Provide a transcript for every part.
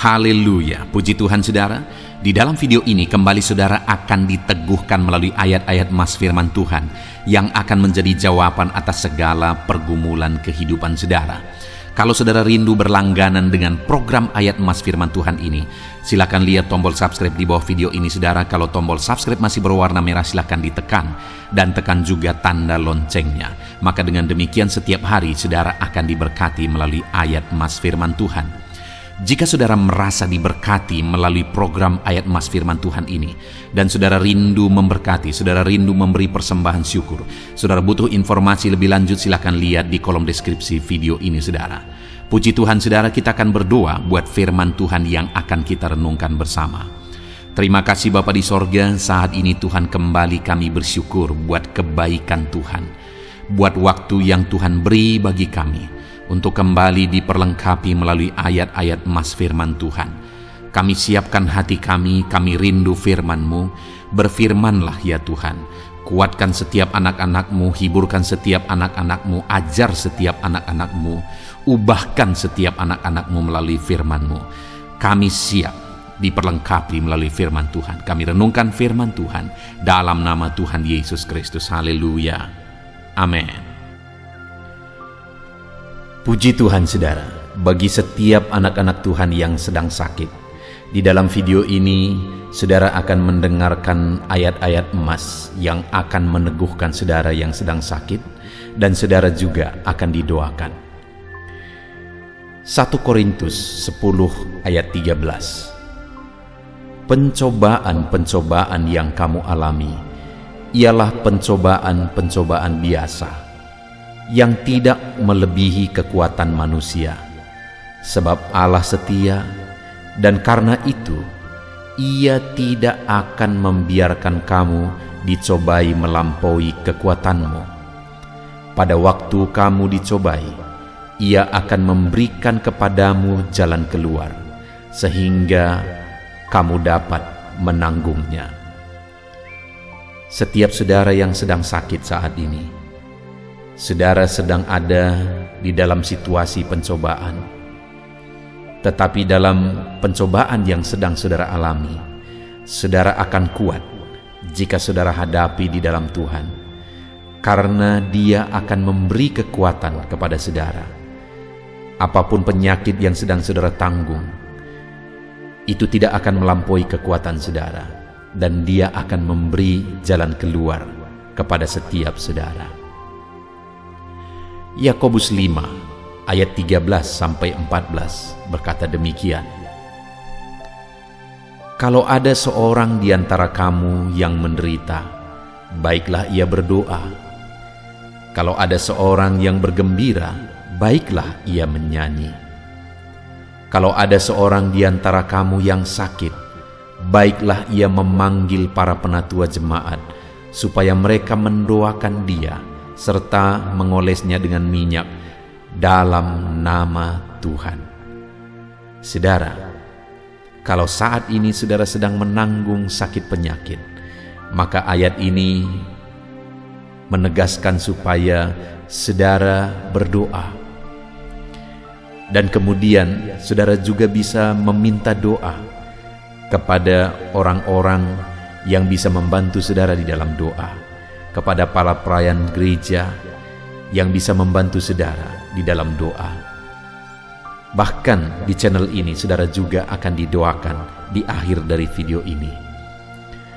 Haleluya, puji Tuhan saudara. Di dalam video ini kembali saudara akan diteguhkan melalui ayat-ayat Mas firman Tuhan yang akan menjadi jawaban atas segala pergumulan kehidupan saudara. Kalau saudara rindu berlangganan dengan program ayat Mas firman Tuhan ini, silakan lihat tombol subscribe di bawah video ini saudara. Kalau tombol subscribe masih berwarna merah, silakan ditekan dan tekan juga tanda loncengnya. Maka dengan demikian setiap hari saudara akan diberkati melalui ayat Mas firman Tuhan. Jika saudara merasa diberkati melalui program ayat Mas firman Tuhan ini, dan saudara rindu memberkati, saudara rindu memberi persembahan syukur, saudara butuh informasi lebih lanjut, silakan lihat di kolom deskripsi video ini saudara. Puji Tuhan saudara, kita akan berdoa buat firman Tuhan yang akan kita renungkan bersama. Terima kasih Bapa di sorga, saat ini Tuhan kembali kami bersyukur buat kebaikan Tuhan, buat waktu yang Tuhan beri bagi kami untuk kembali diperlengkapi melalui ayat-ayat Mas firman Tuhan. Kami siapkan hati kami rindu firman-Mu. Berfirmanlah ya Tuhan, kuatkan setiap anak-anak-Mu, hiburkan setiap anak-anak-Mu, ajar setiap anak-anak-Mu, ubahkan setiap anak-anak-Mu melalui firman-Mu. Kami siap diperlengkapi melalui firman Tuhan. Kami renungkan firman Tuhan dalam nama Tuhan Yesus Kristus. Haleluya. Amin. Puji Tuhan saudara, bagi setiap anak-anak Tuhan yang sedang sakit, di dalam video ini saudara akan mendengarkan ayat-ayat emas yang akan meneguhkan saudara yang sedang sakit, dan saudara juga akan didoakan. 1 Korintus 10 ayat 13. Pencobaan-pencobaan yang kamu alami ialah pencobaan-pencobaan biasa, yang tidak melebihi kekuatan manusia, sebab Allah setia, dan karena itu Ia tidak akan membiarkan kamu dicobai melampaui kekuatanmu. Pada waktu kamu dicobai, Ia akan memberikan kepadamu jalan keluar, sehingga kamu dapat menanggungnya. Setiap saudara yang sedang sakit saat ini, saudara sedang ada di dalam situasi pencobaan. Tetapi dalam pencobaan yang sedang saudara alami, saudara akan kuat jika saudara hadapi di dalam Tuhan, karena Dia akan memberi kekuatan kepada saudara. Apapun penyakit yang sedang saudara tanggung, itu tidak akan melampaui kekuatan saudara, dan Dia akan memberi jalan keluar kepada setiap saudara. Yakobus 5 ayat 13-14 berkata demikian. Kalau ada seorang di antara kamu yang menderita, baiklah ia berdoa. Kalau ada seorang yang bergembira, baiklah ia menyanyi. Kalau ada seorang di antara kamu yang sakit, baiklah ia memanggil para penatua jemaat, supaya mereka mendoakan dia, serta mengolesnya dengan minyak dalam nama Tuhan. Saudara, kalau saat ini saudara sedang menanggung sakit penyakit, maka ayat ini menegaskan supaya saudara berdoa. Dan kemudian saudara juga bisa meminta doa kepada orang-orang yang bisa membantu saudara di dalam doa, kepada para pelayan gereja yang bisa membantu saudara di dalam doa. Bahkan di channel ini saudara juga akan didoakan di akhir dari video ini.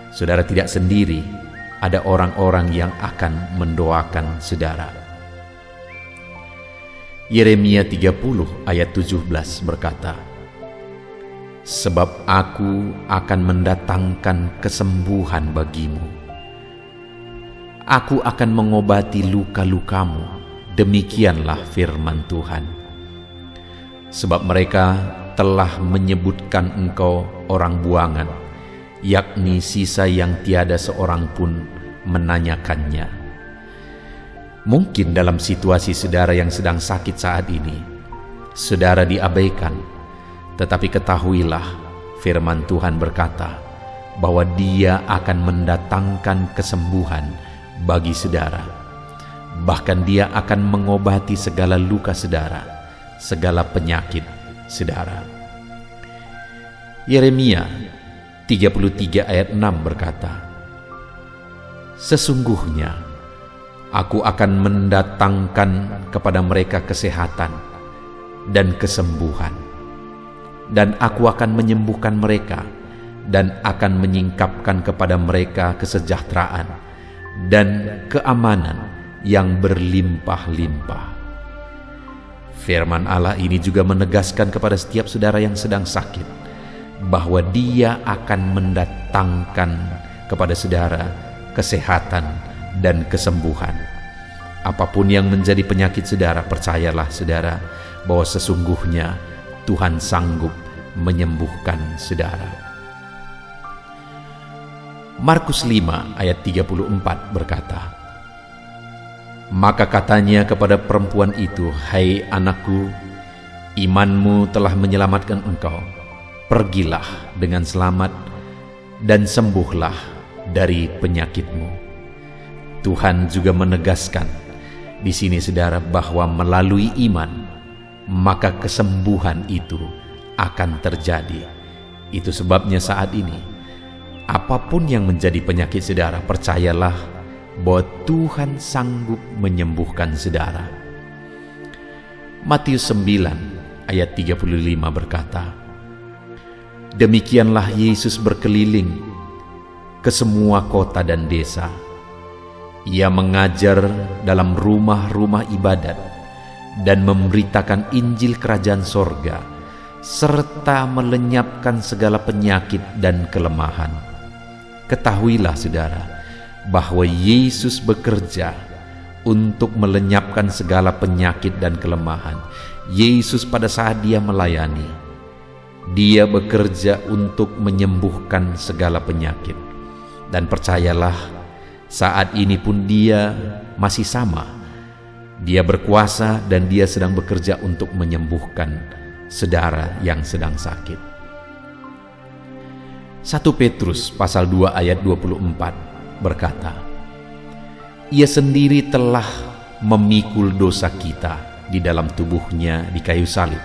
Saudara tidak sendiri, ada orang-orang yang akan mendoakan saudara. Yeremia 30 ayat 17 berkata, sebab aku akan mendatangkan kesembuhan bagimu. Aku akan mengobati luka-lukamu, demikianlah firman Tuhan. Sebab mereka telah menyebutkan engkau orang buangan, yakni sisa yang tiada seorang pun menanyakannya. Mungkin dalam situasi saudara yang sedang sakit saat ini, saudara diabaikan, tetapi ketahuilah firman Tuhan berkata bahwa Dia akan mendatangkan kesembuhan bagi saudara. Bahkan Dia akan mengobati segala luka saudara, segala penyakit saudara. Yeremia 33 ayat 6 berkata, "Sesungguhnya Aku akan mendatangkan kepada mereka kesehatan dan kesembuhan, dan Aku akan menyembuhkan mereka dan akan menyingkapkan kepada mereka kesejahteraan dan keamanan yang berlimpah-limpah." Firman Allah ini juga menegaskan kepada setiap saudara yang sedang sakit bahwa Dia akan mendatangkan kepada saudara kesehatan dan kesembuhan. Apapun yang menjadi penyakit saudara, percayalah saudara bahwa sesungguhnya Tuhan sanggup menyembuhkan saudara. Markus 5 ayat 34 berkata, "Maka katanya kepada perempuan itu, 'Hai anakku, imanmu telah menyelamatkan engkau. Pergilah dengan selamat dan sembuhlah dari penyakitmu.'" Tuhan juga menegaskan di sini saudara bahwa melalui iman maka kesembuhan itu akan terjadi. Itu sebabnya saat ini apapun yang menjadi penyakit saudara, percayalah bahwa Tuhan sanggup menyembuhkan saudara. Matius 9 ayat 35 berkata, "Demikianlah Yesus berkeliling ke semua kota dan desa. Ia mengajar dalam rumah-rumah ibadat dan memberitakan Injil Kerajaan Sorga, serta melenyapkan segala penyakit dan kelemahan." Ketahuilah saudara, bahwa Yesus bekerja untuk melenyapkan segala penyakit dan kelemahan. Yesus pada saat Dia melayani, Dia bekerja untuk menyembuhkan segala penyakit. Dan percayalah, saat ini pun Dia masih sama. Dia berkuasa dan Dia sedang bekerja untuk menyembuhkan saudara yang sedang sakit. 1 Petrus pasal 2 ayat 24 berkata, "Ia sendiri telah memikul dosa kita di dalam tubuhnya di kayu salib,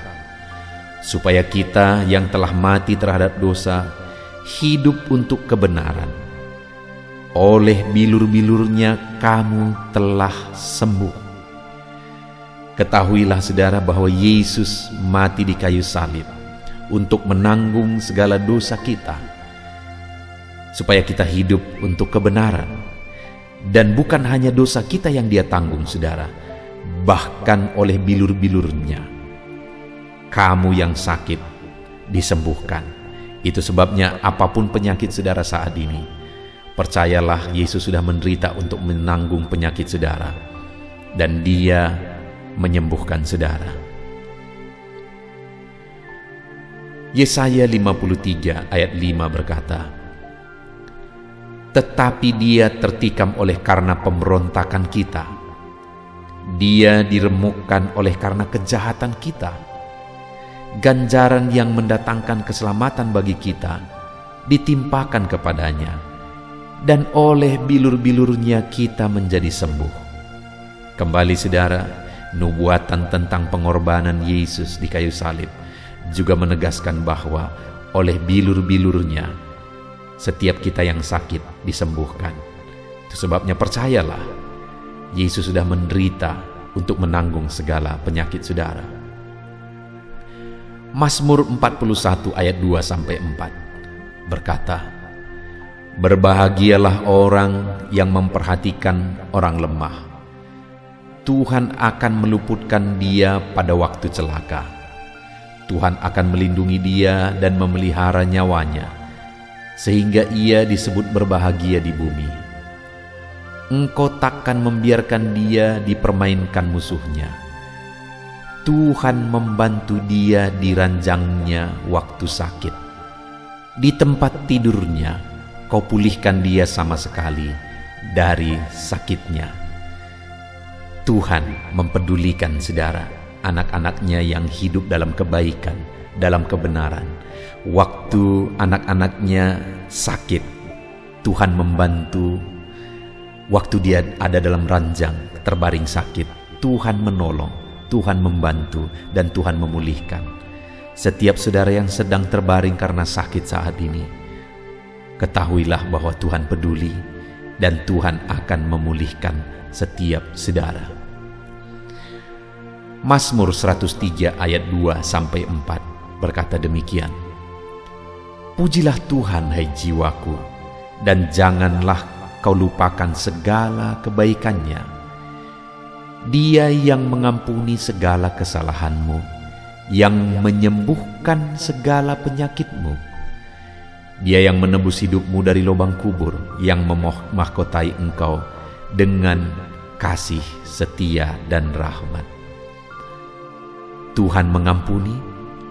supaya kita yang telah mati terhadap dosa hidup untuk kebenaran. Oleh bilur-bilurnya kamu telah sembuh." Ketahuilah saudara bahwa Yesus mati di kayu salib untuk menanggung segala dosa kita, supaya kita hidup untuk kebenaran. Dan bukan hanya dosa kita yang Dia tanggung saudara, bahkan oleh bilur-bilurnya kamu yang sakit disembuhkan. Itu sebabnya apapun penyakit saudara saat ini, percayalah Yesus sudah menderita untuk menanggung penyakit saudara, dan Dia menyembuhkan saudara. Yesaya 53 ayat 5 berkata, "Tetapi Dia tertikam oleh karena pemberontakan kita, Dia diremukkan oleh karena kejahatan kita. Ganjaran yang mendatangkan keselamatan bagi kita ditimpakan kepadanya, dan oleh bilur-bilurnya kita menjadi sembuh." Kembali saudara, nubuatan tentang pengorbanan Yesus di kayu salib juga menegaskan bahwa oleh bilur-bilurnya setiap kita yang sakit disembuhkan. Itu sebabnya percayalah, Yesus sudah menderita untuk menanggung segala penyakit saudara. Mazmur 41 ayat 2-4 berkata, "Berbahagialah orang yang memperhatikan orang lemah. Tuhan akan meluputkan dia pada waktu celaka. Tuhan akan melindungi dia dan memelihara nyawanya, sehingga ia disebut berbahagia di bumi. Engkau takkan membiarkan dia dipermainkan musuhnya. Tuhan membantu dia di ranjangnya waktu sakit. Di tempat tidurnya kau pulihkan dia sama sekali dari sakitnya." Tuhan mempedulikan saudara, anak-anaknya yang hidup dalam kebaikan, dalam kebenaran. Waktu anak-anaknya sakit, Tuhan membantu. Waktu dia ada dalam ranjang, terbaring sakit, Tuhan menolong, Tuhan membantu, dan Tuhan memulihkan. Setiap saudara yang sedang terbaring karena sakit saat ini, ketahuilah bahwa Tuhan peduli dan Tuhan akan memulihkan setiap saudara. Mazmur 103 ayat 2-4 berkata demikian, "Pujilah Tuhan, hai jiwaku, dan janganlah kau lupakan segala kebaikannya. Dia yang mengampuni segala kesalahanmu, yang menyembuhkan segala penyakitmu. Dia yang menebus hidupmu dari lubang kubur, yang memahkotai engkau dengan kasih setia dan rahmat." Tuhan mengampuni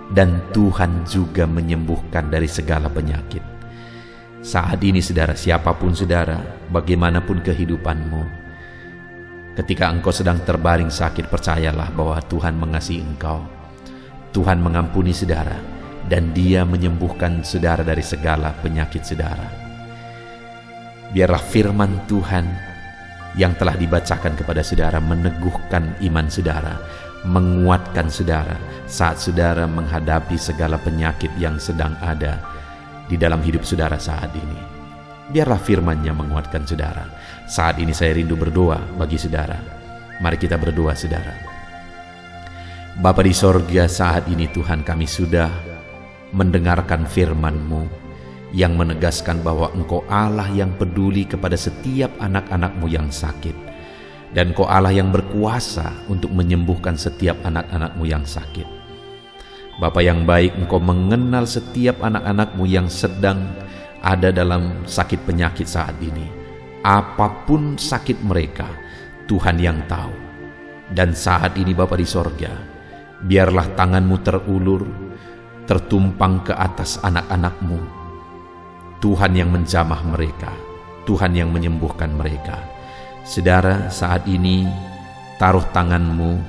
dan Tuhan juga menyembuhkan dari segala penyakit. Saat ini saudara, siapapun saudara, bagaimanapun kehidupanmu, ketika engkau sedang terbaring sakit, percayalah bahwa Tuhan mengasihi engkau. Tuhan mengampuni saudara dan Dia menyembuhkan saudara dari segala penyakit saudara. Biarlah firman Tuhan yang telah dibacakan kepada saudara meneguhkan iman saudara, menguatkan saudara saat saudara menghadapi segala penyakit yang sedang ada di dalam hidup saudara saat ini. Biarlah firman-Nya menguatkan saudara. Saat ini saya rindu berdoa bagi saudara. Mari kita berdoa saudara. Bapa di sorga, saat ini Tuhan, kami sudah mendengarkan firman-Mu yang menegaskan bahwa Engkau Allah yang peduli kepada setiap anak-anak-Mu yang sakit. Dan Engkau Allah yang berkuasa untuk menyembuhkan setiap anak-anak-Mu yang sakit. Bapa yang baik, Engkau mengenal setiap anak-anak-Mu yang sedang ada dalam sakit penyakit saat ini. Apapun sakit mereka, Tuhan yang tahu. Dan saat ini Bapa di sorga, biarlah tangan-Mu terulur, tertumpang ke atas anak-anak-Mu. Tuhan yang menjamah mereka, Tuhan yang menyembuhkan mereka. Saudara, saat ini taruh tangan-Mu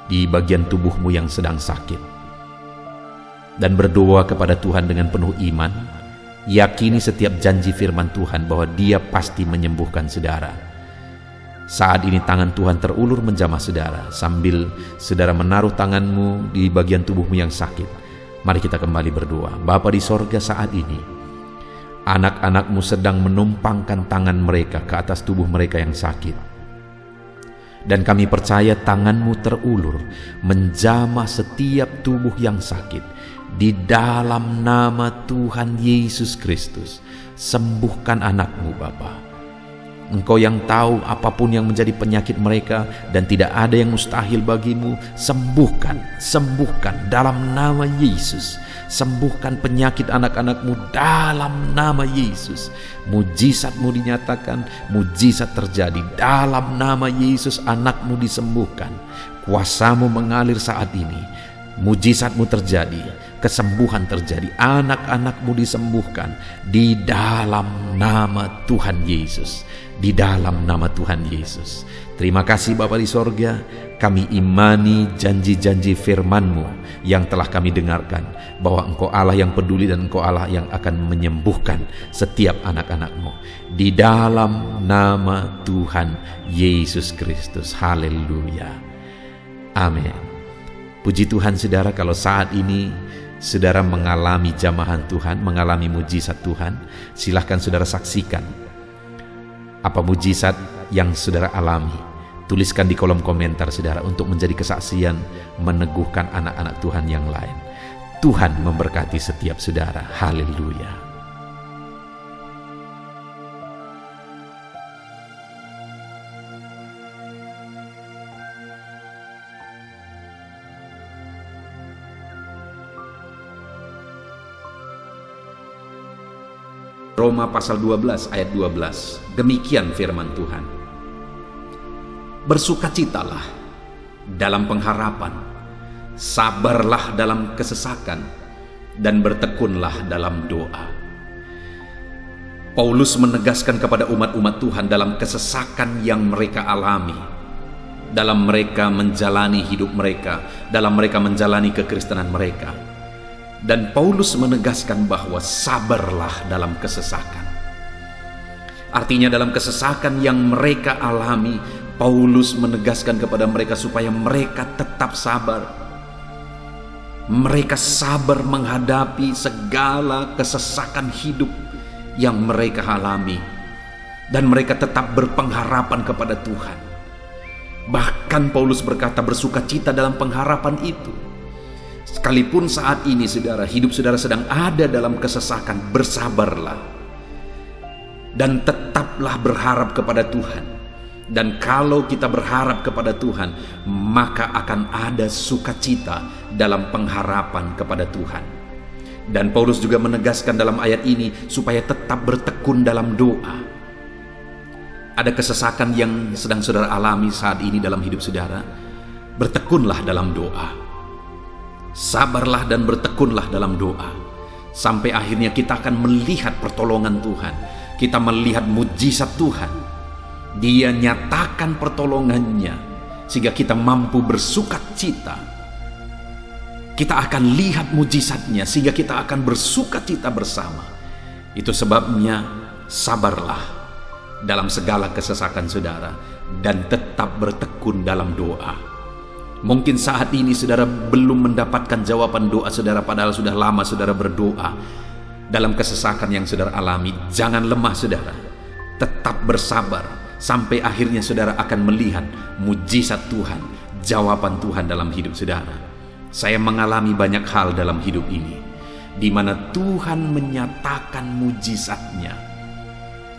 di bagian tubuh-Mu yang sedang sakit dan berdoa kepada Tuhan dengan penuh iman. Yakini setiap janji firman Tuhan bahwa Dia pasti menyembuhkan saudara. Saat ini tangan Tuhan terulur menjamah saudara. Sambil saudara menaruh tangan-Mu di bagian tubuh-Mu yang sakit, mari kita kembali berdoa. Bapa di sorga, saat ini anak-anak-Mu sedang menumpangkan tangan mereka ke atas tubuh mereka yang sakit. Dan kami percaya tangan-Mu terulur menjamah setiap tubuh yang sakit. Di dalam nama Tuhan Yesus Kristus, sembuhkan anak-Mu Bapa. Engkau yang tahu apapun yang menjadi penyakit mereka, dan tidak ada yang mustahil bagi-Mu. Sembuhkan dalam nama Yesus. Sembuhkan penyakit anak-anak-Mu dalam nama Yesus. Mujizat-Mu dinyatakan, mujizat terjadi dalam nama Yesus. Anak-Mu disembuhkan, kuasa-Mu mengalir saat ini. Mujizat-Mu terjadi, kesembuhan terjadi, anak-anak-Mu disembuhkan di dalam nama Tuhan Yesus. Di dalam nama Tuhan Yesus. Terima kasih Bapa di sorga, kami imani janji-janji firman-Mu yang telah kami dengarkan, bahwa Engkau Allah yang peduli dan Engkau Allah yang akan menyembuhkan setiap anak-anak-Mu. Di dalam nama Tuhan Yesus Kristus. Haleluya. Amin. Puji Tuhan saudara, kalau saat ini saudara mengalami jamahan Tuhan, mengalami mujizat Tuhan, silahkan saudara saksikan apa mujizat yang saudara alami. Tuliskan di kolom komentar saudara untuk menjadi kesaksian meneguhkan anak-anak Tuhan yang lain. Tuhan memberkati setiap saudara. Haleluya. Roma pasal 12 ayat 12. Demikian firman Tuhan. Bersukacitalah dalam pengharapan, sabarlah dalam kesesakan, dan bertekunlah dalam doa. Paulus menegaskan kepada umat-umat Tuhan dalam kesesakan yang mereka alami, dalam mereka menjalani hidup mereka, dalam mereka menjalani kekristenan mereka. Dan Paulus menegaskan bahwa sabarlah dalam kesesakan. Artinya dalam kesesakan yang mereka alami, Paulus menegaskan kepada mereka supaya mereka tetap sabar. Mereka sabar menghadapi segala kesesakan hidup yang mereka alami, dan mereka tetap berpengharapan kepada Tuhan. Bahkan Paulus berkata bersukacita dalam pengharapan itu. Sekalipun saat ini saudara, hidup saudara sedang ada dalam kesesakan, bersabarlah dan tetaplah berharap kepada Tuhan. Dan kalau kita berharap kepada Tuhan, maka akan ada sukacita dalam pengharapan kepada Tuhan. Dan Paulus juga menegaskan dalam ayat ini supaya tetap bertekun dalam doa. Ada kesesakan yang sedang saudara alami saat ini dalam hidup saudara, bertekunlah dalam doa. Sabarlah dan bertekunlah dalam doa, sampai akhirnya kita akan melihat pertolongan Tuhan. Kita melihat mujizat Tuhan. Dia nyatakan pertolongannya sehingga kita mampu bersukacita. Kita akan lihat mujizatnya sehingga kita akan bersukacita bersama. Itu sebabnya sabarlah dalam segala kesesakan saudara dan tetap bertekun dalam doa. Mungkin saat ini saudara belum mendapatkan jawaban doa saudara, padahal sudah lama saudara berdoa dalam kesesakan yang saudara alami. Jangan lemah saudara, tetap bersabar sampai akhirnya saudara akan melihat mujizat Tuhan, jawaban Tuhan dalam hidup saudara. Saya mengalami banyak hal dalam hidup ini, di mana Tuhan menyatakan mujizatnya.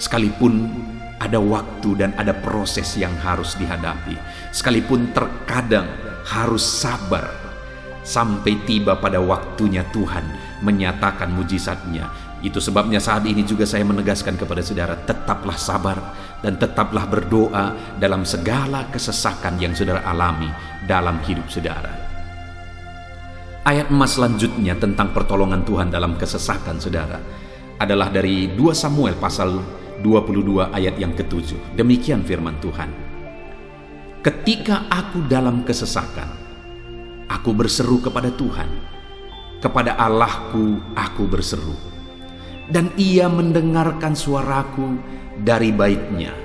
Sekalipun ada waktu dan ada proses yang harus dihadapi, sekalipun terkadang harus sabar, sampai tiba pada waktunya Tuhan menyatakan mujizatnya. Itu sebabnya saat ini juga saya menegaskan kepada saudara, tetaplah sabar dan tetaplah berdoa dalam segala kesesakan yang saudara alami dalam hidup saudara. Ayat emas selanjutnya tentang pertolongan Tuhan dalam kesesakan saudara adalah dari 2 Samuel pasal 22 ayat yang ke-7. Demikian firman Tuhan. Ketika aku dalam kesesakan, aku berseru kepada Tuhan, kepada Allahku aku berseru, dan Ia mendengarkan suaraku dari baitnya.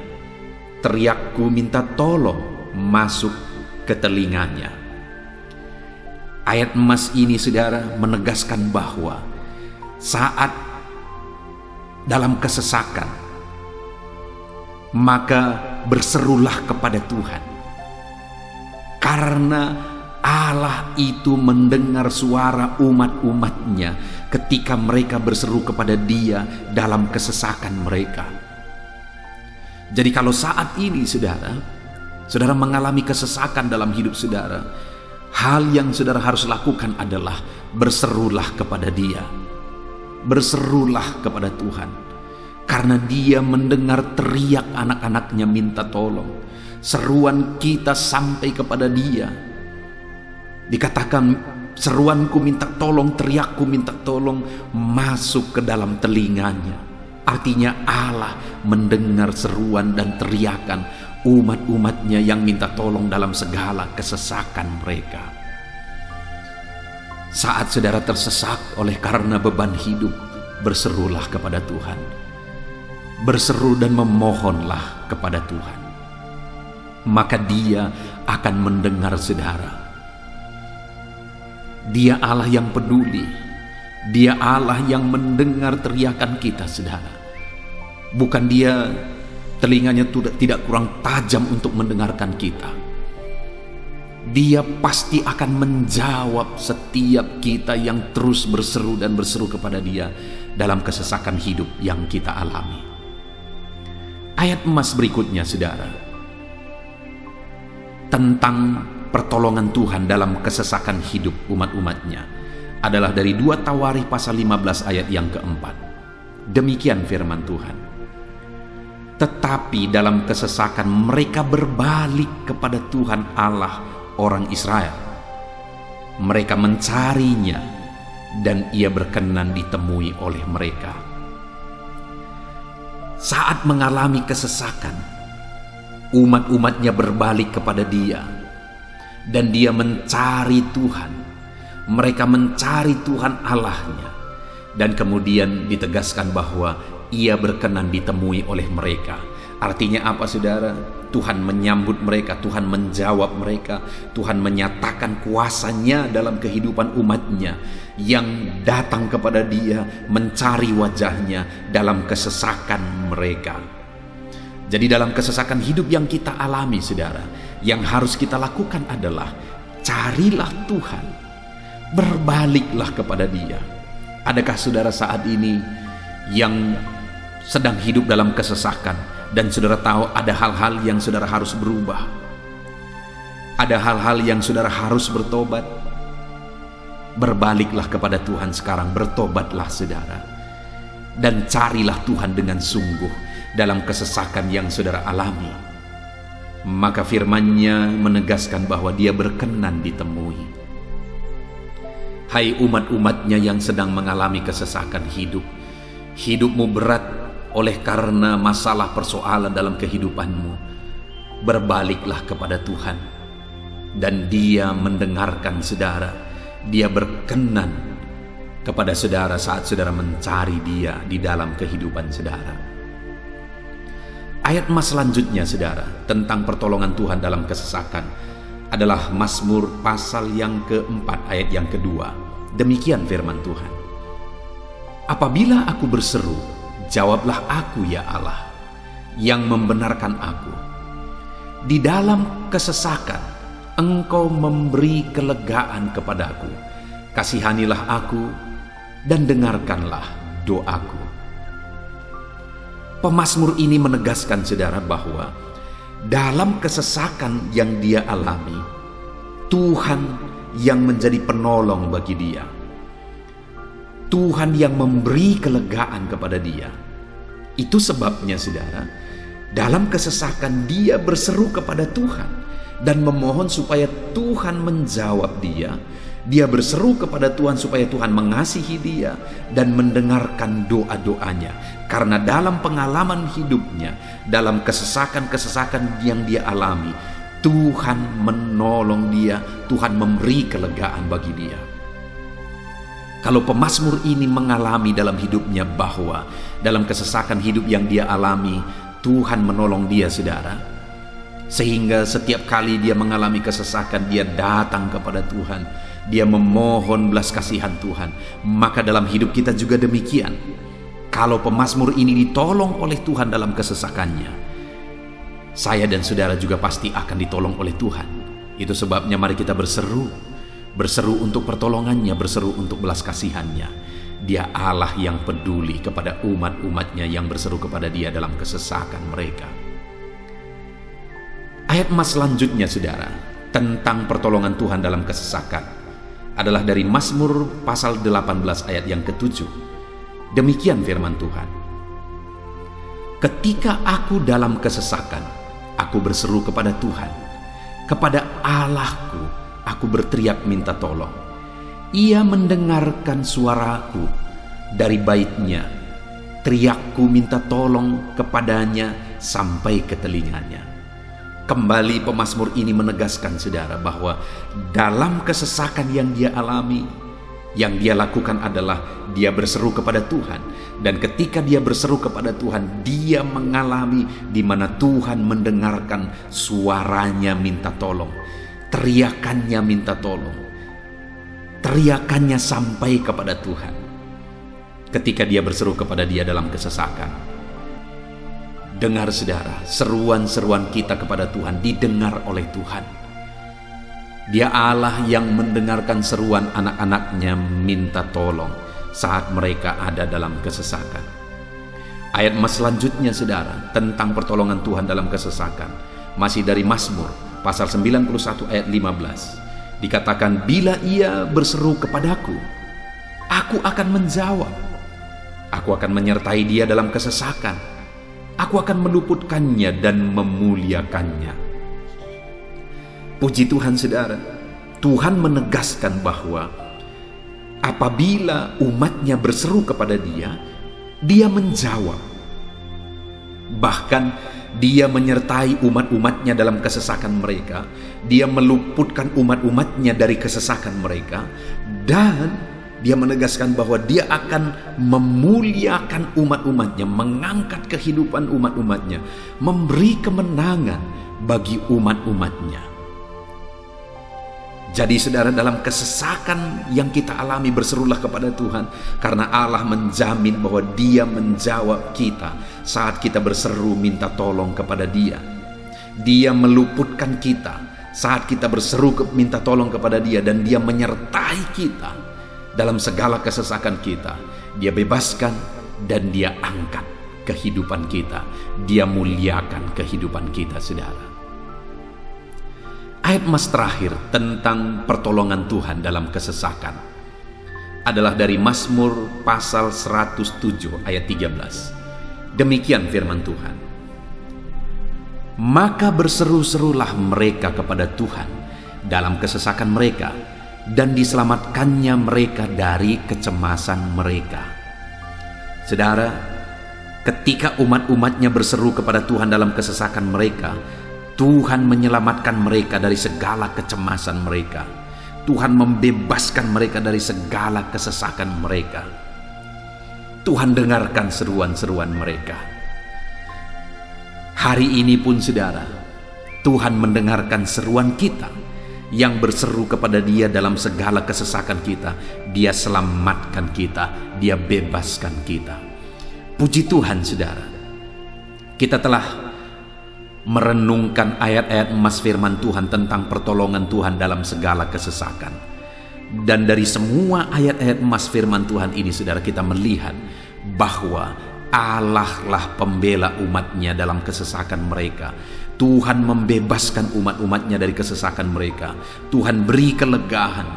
Teriakku minta tolong masuk ke telinganya. Ayat emas ini saudara menegaskan bahwa saat dalam kesesakan, maka berserulah kepada Tuhan, karena Allah itu mendengar suara umat-umatnya ketika mereka berseru kepada Dia dalam kesesakan mereka. Jadi kalau saat ini saudara mengalami kesesakan dalam hidup saudara, hal yang saudara harus lakukan adalah berserulah kepada Dia. Berserulah kepada Tuhan, karena Dia mendengar teriak anak-anaknya minta tolong. Seruan kita sampai kepada Dia. Dikatakan seruanku minta tolong, teriakku minta tolong masuk ke dalam telinganya. Artinya Allah mendengar seruan dan teriakan umat-umatnya yang minta tolong dalam segala kesesakan mereka. Saat saudara tersesak oleh karena beban hidup, berserulah kepada Tuhan. Berseru dan memohonlah kepada Tuhan, maka Dia akan mendengar saudara. Dia Allah yang peduli. Dia Allah yang mendengar teriakan kita saudara. Bukan Dia telinganya tidak kurang tajam untuk mendengarkan kita. Dia pasti akan menjawab setiap kita yang terus berseru dan berseru kepada Dia dalam kesesakan hidup yang kita alami. Ayat emas berikutnya saudara, tentang pertolongan Tuhan dalam kesesakan hidup umat-umatnya adalah dari 2 Tawarikh pasal 15 ayat yang keempat. Demikian firman Tuhan. Tetapi dalam kesesakan mereka berbalik kepada Tuhan Allah orang Israel. Mereka mencarinya dan Ia berkenan ditemui oleh mereka. Saat mengalami kesesakan, umat-umatnya berbalik kepada Dia dan Dia mencari Tuhan. Mereka mencari Tuhan Allahnya, dan kemudian ditegaskan bahwa Ia berkenan ditemui oleh mereka. Artinya apa saudara? Tuhan menyambut mereka, Tuhan menjawab mereka, Tuhan menyatakan kuasanya dalam kehidupan umatnya yang datang kepada dia mencari wajahnya dalam kesesakan mereka. Jadi dalam kesesakan hidup yang kita alami saudara, yang harus kita lakukan adalah carilah Tuhan, berbaliklah kepada Dia. Adakah saudara saat ini yang sedang hidup dalam kesesakan dan saudara tahu ada hal-hal yang saudara harus berubah, ada hal-hal yang saudara harus bertobat? Berbaliklah kepada Tuhan sekarang, bertobatlah saudara, dan carilah Tuhan dengan sungguh dalam kesesakan yang saudara alami. Maka firman-Nya menegaskan bahwa Dia berkenan ditemui. Hai umat-umat-Nya yang sedang mengalami kesesakan hidup, hidupmu berat oleh karena masalah persoalan dalam kehidupanmu, berbaliklah kepada Tuhan dan Dia mendengarkan saudara. Dia berkenan kepada saudara saat saudara mencari Dia di dalam kehidupan saudara. Ayat mas selanjutnya saudara tentang pertolongan Tuhan dalam kesesakan adalah Mazmur pasal yang keempat ayat yang kedua. Demikian firman Tuhan, apabila aku berseru, jawablah aku ya Allah, yang membenarkan aku. Di dalam kesesakan, Engkau memberi kelegaan kepadaku. Kasihanilah aku dan dengarkanlah doaku. Pemazmur ini menegaskan saudara bahwa dalam kesesakan yang dia alami, Tuhan yang menjadi penolong bagi dia. Tuhan yang memberi kelegaan kepada dia. Itu sebabnya saudara, dalam kesesakan dia berseru kepada Tuhan dan memohon supaya Tuhan menjawab dia. Dia berseru kepada Tuhan supaya Tuhan mengasihi dia dan mendengarkan doa-doanya. Karena dalam pengalaman hidupnya, dalam kesesakan-kesesakan yang dia alami, Tuhan menolong dia, Tuhan memberi kelegaan bagi dia. Kalau pemazmur ini mengalami dalam hidupnya bahwa dalam kesesakan hidup yang dia alami, Tuhan menolong dia saudara, sehingga setiap kali dia mengalami kesesakan, dia datang kepada Tuhan, dia memohon belas kasihan Tuhan. Maka dalam hidup kita juga demikian. Kalau pemazmur ini ditolong oleh Tuhan dalam kesesakannya, saya dan saudara juga pasti akan ditolong oleh Tuhan. Itu sebabnya mari kita berseru untuk pertolongannya, berseru untuk belas kasihannya. Dia Allah yang peduli kepada umat-umatnya yang berseru kepada dia dalam kesesakan mereka. Ayat mas selanjutnya saudara tentang pertolongan Tuhan dalam kesesakan adalah dari Mazmur pasal 18 ayat yang ke-7. Demikian firman Tuhan, ketika aku dalam kesesakan, aku berseru kepada Tuhan, kepada Allahku aku berteriak minta tolong. Ia mendengarkan suaraku dari bait-Nya, teriakku minta tolong kepadanya sampai ke telinganya. Kembali pemazmur ini menegaskan saudara bahwa dalam kesesakan yang dia alami, yang dia lakukan adalah dia berseru kepada Tuhan. Dan ketika dia berseru kepada Tuhan, dia mengalami di mana Tuhan mendengarkan suaranya minta tolong, teriakannya minta tolong, teriakannya sampai kepada Tuhan. Ketika dia berseru kepada dia dalam kesesakan, dengar saudara, seruan-seruan kita kepada Tuhan didengar oleh Tuhan. Dia Allah yang mendengarkan seruan anak-anaknya minta tolong saat mereka ada dalam kesesakan. Ayat mas selanjutnya saudara tentang pertolongan Tuhan dalam kesesakan masih dari Mazmur pasal 91 ayat 15. Dikatakan, bila ia berseru kepadaku, aku akan menjawab. Aku akan menyertai dia dalam kesesakan. Aku akan meluputkannya dan memuliakannya. Puji Tuhan saudara, Tuhan menegaskan bahwa apabila umatnya berseru kepada dia, dia menjawab. Bahkan dia menyertai umat-umatnya dalam kesesakan mereka. Dia meluputkan umat-umatnya dari kesesakan mereka. Dan Dia menegaskan bahwa dia akan memuliakan umat-umatnya, mengangkat kehidupan umat-umatnya, memberi kemenangan bagi umat-umatnya. Jadi saudara, dalam kesesakan yang kita alami, berserulah kepada Tuhan, karena Allah menjamin bahwa Dia menjawab kita saat kita berseru minta tolong kepada Dia. Dia meluputkan kita saat kita berseru minta tolong kepada Dia, dan Dia menyertai kita dalam segala kesesakan kita. Dia bebaskan dan Dia angkat kehidupan kita. Dia muliakan kehidupan kita, saudara. Ayat mas terakhir tentang pertolongan Tuhan dalam kesesakan adalah dari Mazmur pasal 107 ayat 13. Demikian firman Tuhan. Maka berseru-serulah mereka kepada Tuhan dalam kesesakan mereka, dan diselamatkannya mereka dari kecemasan mereka. Saudara, ketika umat-umatnya berseru kepada Tuhan dalam kesesakan mereka, Tuhan menyelamatkan mereka dari segala kecemasan mereka. Tuhan membebaskan mereka dari segala kesesakan mereka. Tuhan dengarkan seruan-seruan mereka. Hari ini pun saudara, Tuhan mendengarkan seruan kita yang berseru kepada Dia dalam segala kesesakan kita. Dia selamatkan kita, Dia bebaskan kita. Puji Tuhan saudara, kita telah merenungkan ayat-ayat emas firman Tuhan tentang pertolongan Tuhan dalam segala kesesakan. Dan dari semua ayat-ayat emas firman Tuhan ini saudara, kita melihat bahwa Allah lah pembela umatnya dalam kesesakan mereka. Tuhan membebaskan umat-umatnya dari kesesakan mereka. Tuhan beri kelegaan,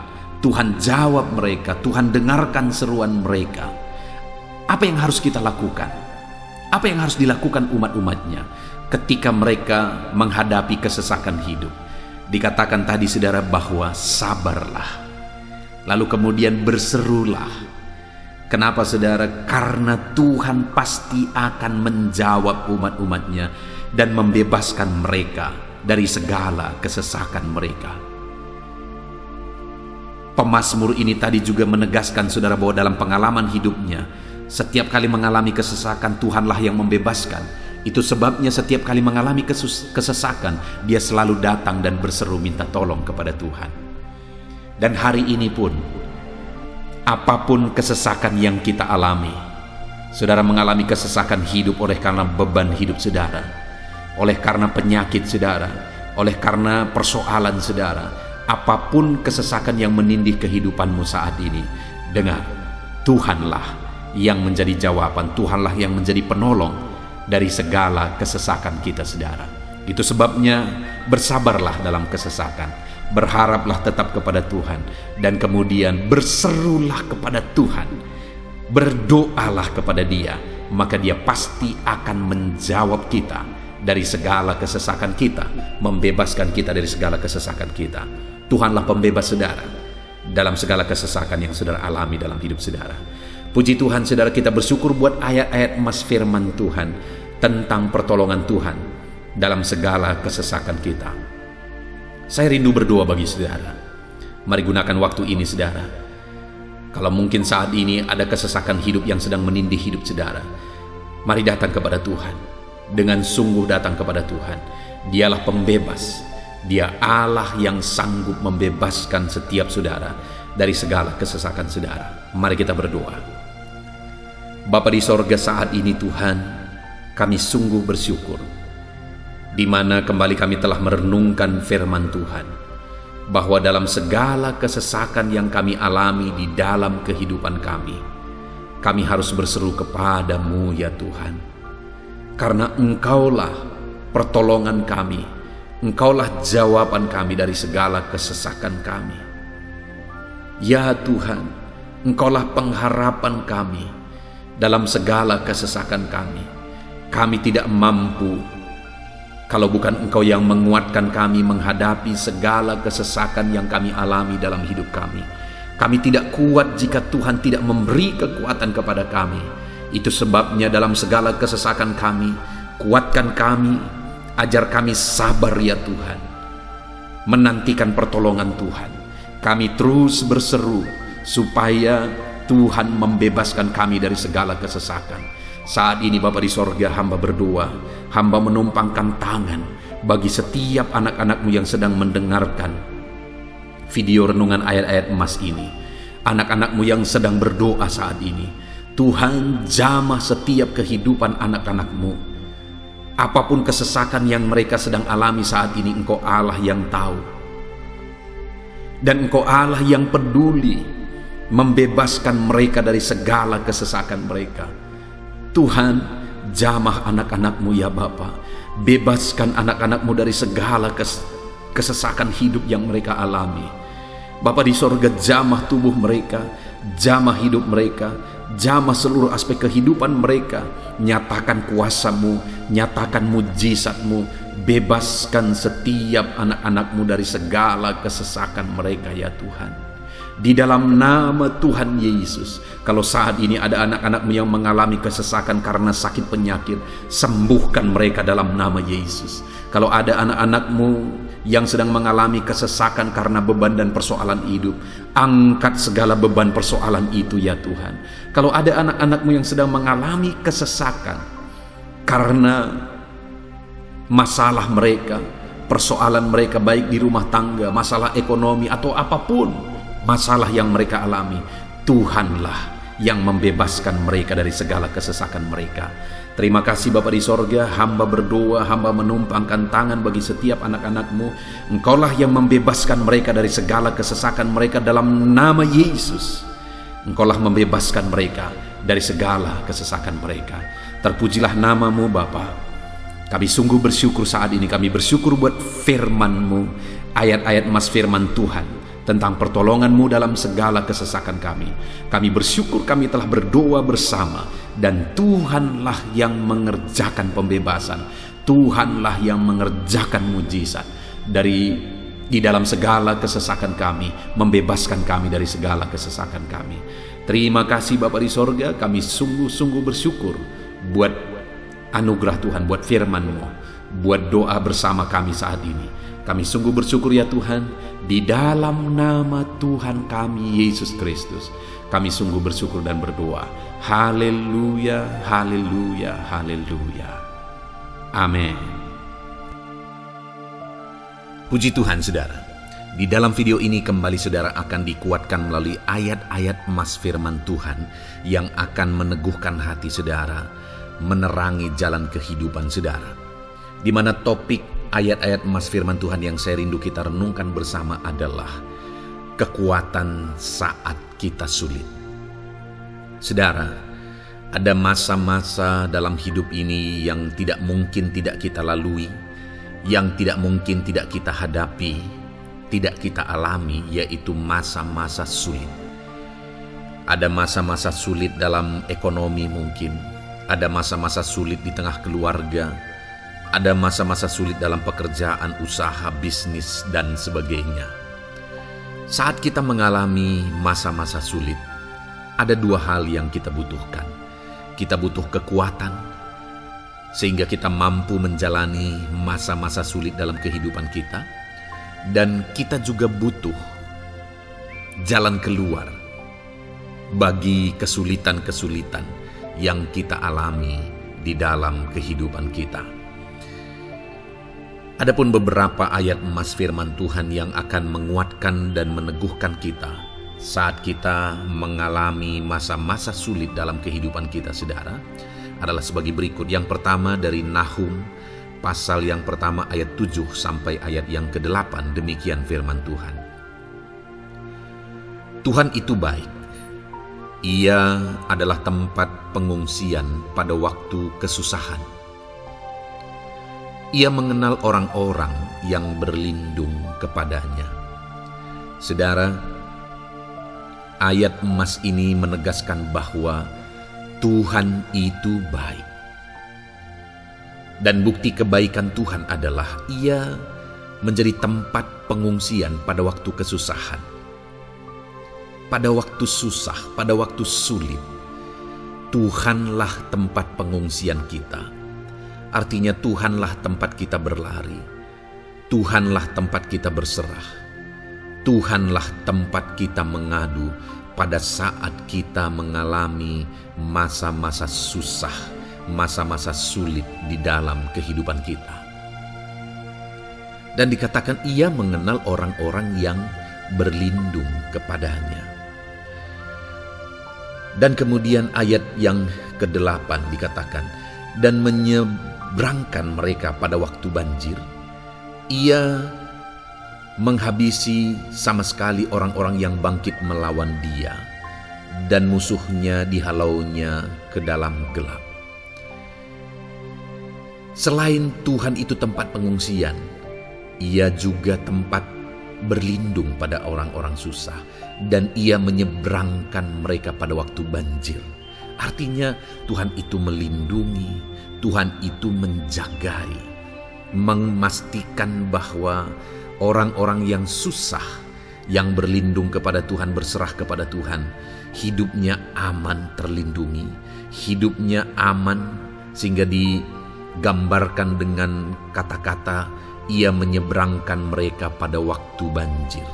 Tuhan jawab mereka, Tuhan dengarkan seruan mereka. Apa yang harus kita lakukan? Apa yang harus dilakukan umat-umatnya ketika mereka menghadapi kesesakan hidup? Dikatakan tadi saudara bahwa sabarlah, lalu kemudian berserulah. Kenapa saudara? Karena Tuhan pasti akan menjawab umat-umatnya dan membebaskan mereka dari segala kesesakan mereka. Pemazmur ini tadi juga menegaskan saudara bahwa dalam pengalaman hidupnya, setiap kali mengalami kesesakan, Tuhanlah yang membebaskan. Itu sebabnya setiap kali mengalami kesesakan, dia selalu datang dan berseru minta tolong kepada Tuhan. Dan hari ini pun, apapun kesesakan yang kita alami, saudara mengalami kesesakan hidup oleh karena beban hidup saudara, oleh karena penyakit saudara, oleh karena persoalan saudara, apapun kesesakan yang menindih kehidupanmu saat ini, dengar, Tuhanlah yang menjadi jawaban, Tuhanlah yang menjadi penolong dari segala kesesakan kita saudara. Itu sebabnya bersabarlah dalam kesesakan, berharaplah tetap kepada Tuhan, dan kemudian berserulah kepada Tuhan, berdoalah kepada Dia, maka Dia pasti akan menjawab kita dari segala kesesakan kita, membebaskan kita dari segala kesesakan kita. Tuhanlah pembebas saudara dalam segala kesesakan yang saudara alami dalam hidup saudara. Puji Tuhan saudara, kita bersyukur buat ayat-ayat emas firman Tuhan tentang pertolongan Tuhan dalam segala kesesakan kita. Saya rindu berdoa bagi saudara. Mari gunakan waktu ini saudara. Kalau mungkin saat ini ada kesesakan hidup yang sedang menindih hidup saudara, mari datang kepada Tuhan. Dengan sungguh datang kepada Tuhan. Dialah pembebas. Dia Allah yang sanggup membebaskan setiap saudara dari segala kesesakan saudara. Mari kita berdoa. Bapa di sorga, saat ini Tuhan, kami sungguh bersyukur di mana kembali kami telah merenungkan firman Tuhan, bahwa dalam segala kesesakan yang kami alami di dalam kehidupan kami harus berseru kepadamu ya Tuhan, karena Engkaulah pertolongan kami, Engkaulah jawaban kami dari segala kesesakan kami. Ya Tuhan, Engkaulah pengharapan kami dalam segala kesesakan kami. Kami tidak mampu kalau bukan Engkau yang menguatkan kami menghadapi segala kesesakan yang kami alami dalam hidup kami. Kami tidak kuat jika Tuhan tidak memberi kekuatan kepada kami. Itu sebabnya dalam segala kesesakan kami, kuatkan kami, ajar kami sabar ya Tuhan, menantikan pertolongan Tuhan. Kami terus berseru, supaya Tuhan membebaskan kami dari segala kesesakan. Saat ini Bapa di sorga, hamba berdoa, hamba menumpangkan tangan bagi setiap anak-anak-Mu yang sedang mendengarkan video renungan ayat-ayat emas ini. Anak-anak-Mu yang sedang berdoa saat ini, Tuhan jamah setiap kehidupan anak-anak-Mu. Apapun kesesakan yang mereka sedang alami saat ini, Engkau Allah yang tahu. Dan Engkau Allah yang peduli membebaskan mereka dari segala kesesakan mereka. Tuhan, jamah anak-anak-Mu ya Bapa. Bebaskan anak-anak-Mu dari segala kesesakan hidup yang mereka alami. Bapa di sorga, jamah tubuh mereka, jamah hidup mereka, jamah seluruh aspek kehidupan mereka. Nyatakan kuasa-Mu, nyatakan mujizat-Mu. Bebaskan setiap anak-anak-Mu dari segala kesesakan mereka ya Tuhan. Di dalam nama Tuhan Yesus, kalau saat ini ada anak-anak-Mu yang mengalami kesesakan karena sakit penyakit, sembuhkan mereka dalam nama Yesus. Kalau ada anak-anak-Mu yang sedang mengalami kesesakan karena beban dan persoalan hidup, angkat segala beban persoalan itu ya Tuhan. Kalau ada anak-anak-Mu yang sedang mengalami kesesakan karena masalah mereka, persoalan mereka baik di rumah tangga, masalah ekonomi atau apapun masalah yang mereka alami, Tuhanlah yang membebaskan mereka dari segala kesesakan mereka. Terima kasih Bapa di sorga, hamba berdoa, hamba menumpangkan tangan bagi setiap anak-anak-Mu. Engkaulah yang membebaskan mereka dari segala kesesakan mereka dalam nama Yesus. Engkaulah membebaskan mereka dari segala kesesakan mereka. Terpujilah nama-Mu Bapa. Kami sungguh bersyukur saat ini, kami bersyukur buat firman-Mu, ayat-ayat emas firman Tuhan tentang pertolongan-Mu dalam segala kesesakan kami. Kami bersyukur kami telah berdoa bersama, dan Tuhanlah yang mengerjakan pembebasan, Tuhanlah yang mengerjakan mujizat di dalam segala kesesakan kami, membebaskan kami dari segala kesesakan kami. Terima kasih Bapa di sorga, kami sungguh-sungguh bersyukur buat anugerah Tuhan, buat firman-Mu, buat doa bersama kami saat ini. Kami sungguh bersyukur ya Tuhan, di dalam nama Tuhan kami Yesus Kristus, kami sungguh bersyukur dan berdoa. Haleluya, haleluya, haleluya. Amin. Puji Tuhan saudara, di dalam video ini kembali saudara akan dikuatkan melalui ayat-ayat emas firman Tuhan yang akan meneguhkan hati saudara, menerangi jalan kehidupan saudara. Di mana topik ayat-ayat emas firman Tuhan yang saya rindu kita renungkan bersama adalah kekuatan saat kita sulit. Saudara, ada masa-masa dalam hidup ini yang tidak mungkin tidak kita lalui, yang tidak mungkin tidak kita hadapi, tidak kita alami, yaitu masa-masa sulit. Ada masa-masa sulit dalam ekonomi mungkin, ada masa-masa sulit di tengah keluarga, ada masa-masa sulit dalam pekerjaan, usaha, bisnis, dan sebagainya. Saat kita mengalami masa-masa sulit, ada dua hal yang kita butuhkan. Kita butuh kekuatan, sehingga kita mampu menjalani masa-masa sulit dalam kehidupan kita. Dan kita juga butuh jalan keluar bagi kesulitan-kesulitan yang kita alami di dalam kehidupan kita. Adapun beberapa ayat emas firman Tuhan yang akan menguatkan dan meneguhkan kita saat kita mengalami masa-masa sulit dalam kehidupan kita saudara, adalah sebagai berikut. Yang pertama dari Nahum pasal yang pertama ayat 7 sampai ayat yang ke-8, demikian firman Tuhan. Tuhan itu baik. Ia adalah tempat pengungsian pada waktu kesusahan. Ia mengenal orang-orang yang berlindung kepadanya. Saudara, ayat emas ini menegaskan bahwa Tuhan itu baik. Dan bukti kebaikan Tuhan adalah Ia menjadi tempat pengungsian pada waktu kesusahan. Pada waktu susah, pada waktu sulit, Tuhanlah tempat pengungsian kita. Artinya Tuhanlah tempat kita berlari, Tuhanlah tempat kita berserah, Tuhanlah tempat kita mengadu, pada saat kita mengalami masa-masa susah, masa-masa sulit di dalam kehidupan kita. Dan dikatakan ia mengenal orang-orang yang berlindung kepadanya. Dan kemudian ayat yang ke-8 dikatakan, dan menyeberangkan mereka pada waktu banjir. Ia menghabisi sama sekali orang-orang yang bangkit melawan dia, dan musuhnya dihalaunya ke dalam gelap. Selain Tuhan itu tempat pengungsian, ia juga tempat berlindung pada orang-orang susah, dan ia menyeberangkan mereka pada waktu banjir. Artinya Tuhan itu melindungi, Tuhan itu menjagai, memastikan bahwa orang-orang yang susah, yang berlindung kepada Tuhan, berserah kepada Tuhan, hidupnya aman, terlindungi, hidupnya aman, sehingga digambarkan dengan kata-kata ia menyeberangkan mereka pada waktu banjir.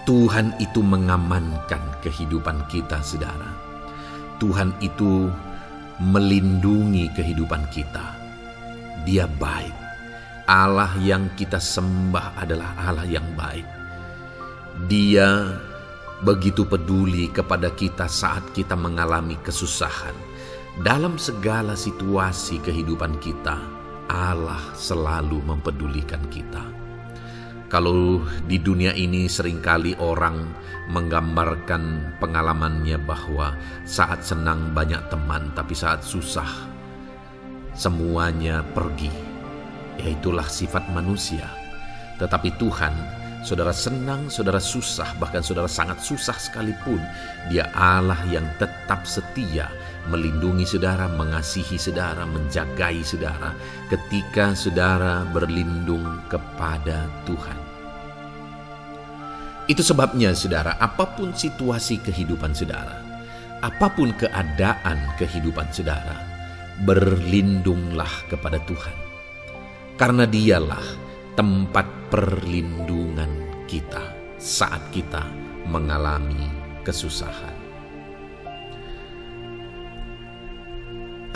Tuhan itu mengamankan kehidupan kita, saudara. Tuhan itu melindungi kehidupan kita. Dia baik. Allah yang kita sembah adalah Allah yang baik. Dia begitu peduli kepada kita saat kita mengalami kesusahan. Dalam segala situasi kehidupan kita, Allah selalu mempedulikan kita. Kalau di dunia ini seringkali orang menggambarkan pengalamannya bahwa saat senang banyak teman, tapi saat susah semuanya pergi. Ya, itulah sifat manusia. Tetapi Tuhan, saudara senang, saudara susah, bahkan saudara sangat susah sekalipun, Dia Allah yang tetap setia melindungi saudara, mengasihi saudara, menjagai saudara ketika saudara berlindung kepada Tuhan. Itu sebabnya saudara, apapun situasi kehidupan saudara, apapun keadaan kehidupan saudara, berlindunglah kepada Tuhan. Karena Dialah tempat perlindungan kita saat kita mengalami kesusahan.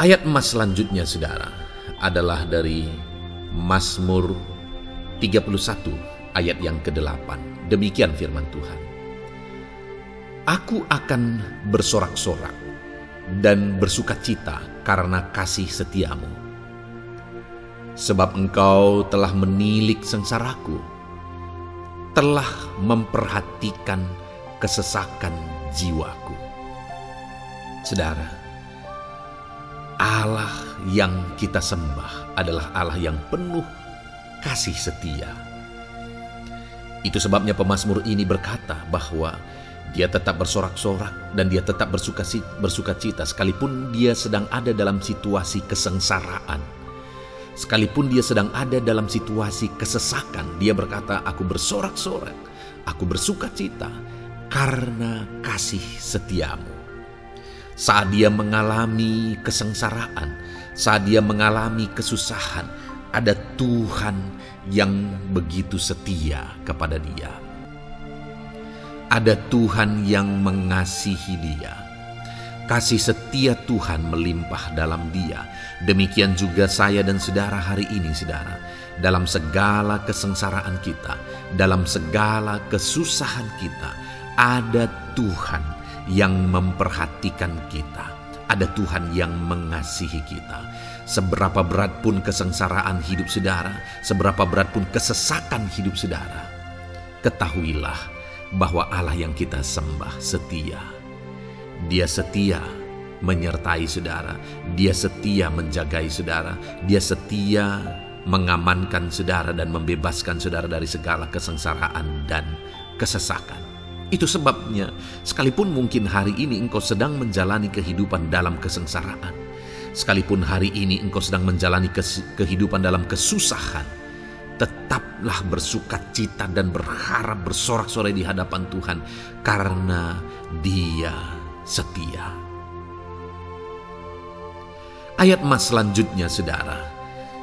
Ayat emas selanjutnya saudara adalah dari Mazmur 31 ayat yang ke-8. Demikian firman Tuhan. Aku akan bersorak-sorak dan bersukacita karena kasih setiamu. Sebab engkau telah menilik sengsaraku, telah memperhatikan kesesakan jiwaku. Saudara, Allah yang kita sembah adalah Allah yang penuh kasih setia. Itu sebabnya pemazmur ini berkata bahwa dia tetap bersorak-sorak dan dia tetap bersukacita sekalipun dia sedang ada dalam situasi kesengsaraan. Sekalipun dia sedang ada dalam situasi kesesakan, dia berkata, aku bersorak-sorak, aku bersukacita karena kasih setiamu. Saat dia mengalami kesengsaraan, saat dia mengalami kesusahan, ada Tuhan yang begitu setia kepada dia. Ada Tuhan yang mengasihi dia. Kasih setia Tuhan melimpah dalam dia. Demikian juga saya dan saudara hari ini, saudara. Dalam segala kesengsaraan kita, dalam segala kesusahan kita, ada Tuhan yang memperhatikan kita. Ada Tuhan yang mengasihi kita. Seberapa berat pun kesengsaraan hidup saudara, seberapa berat pun kesesakan hidup saudara, ketahuilah bahwa Allah yang kita sembah setia. Dia setia menyertai saudara, Dia setia menjagai saudara, Dia setia mengamankan saudara dan membebaskan saudara dari segala kesengsaraan dan kesesakan. Itu sebabnya sekalipun mungkin hari ini engkau sedang menjalani kehidupan dalam kesengsaraan, sekalipun hari ini engkau sedang menjalani kehidupan dalam kesusahan, tetaplah bersukacita dan berharap, bersorak-sorai di hadapan Tuhan karena Dia setia. Ayat emas selanjutnya saudara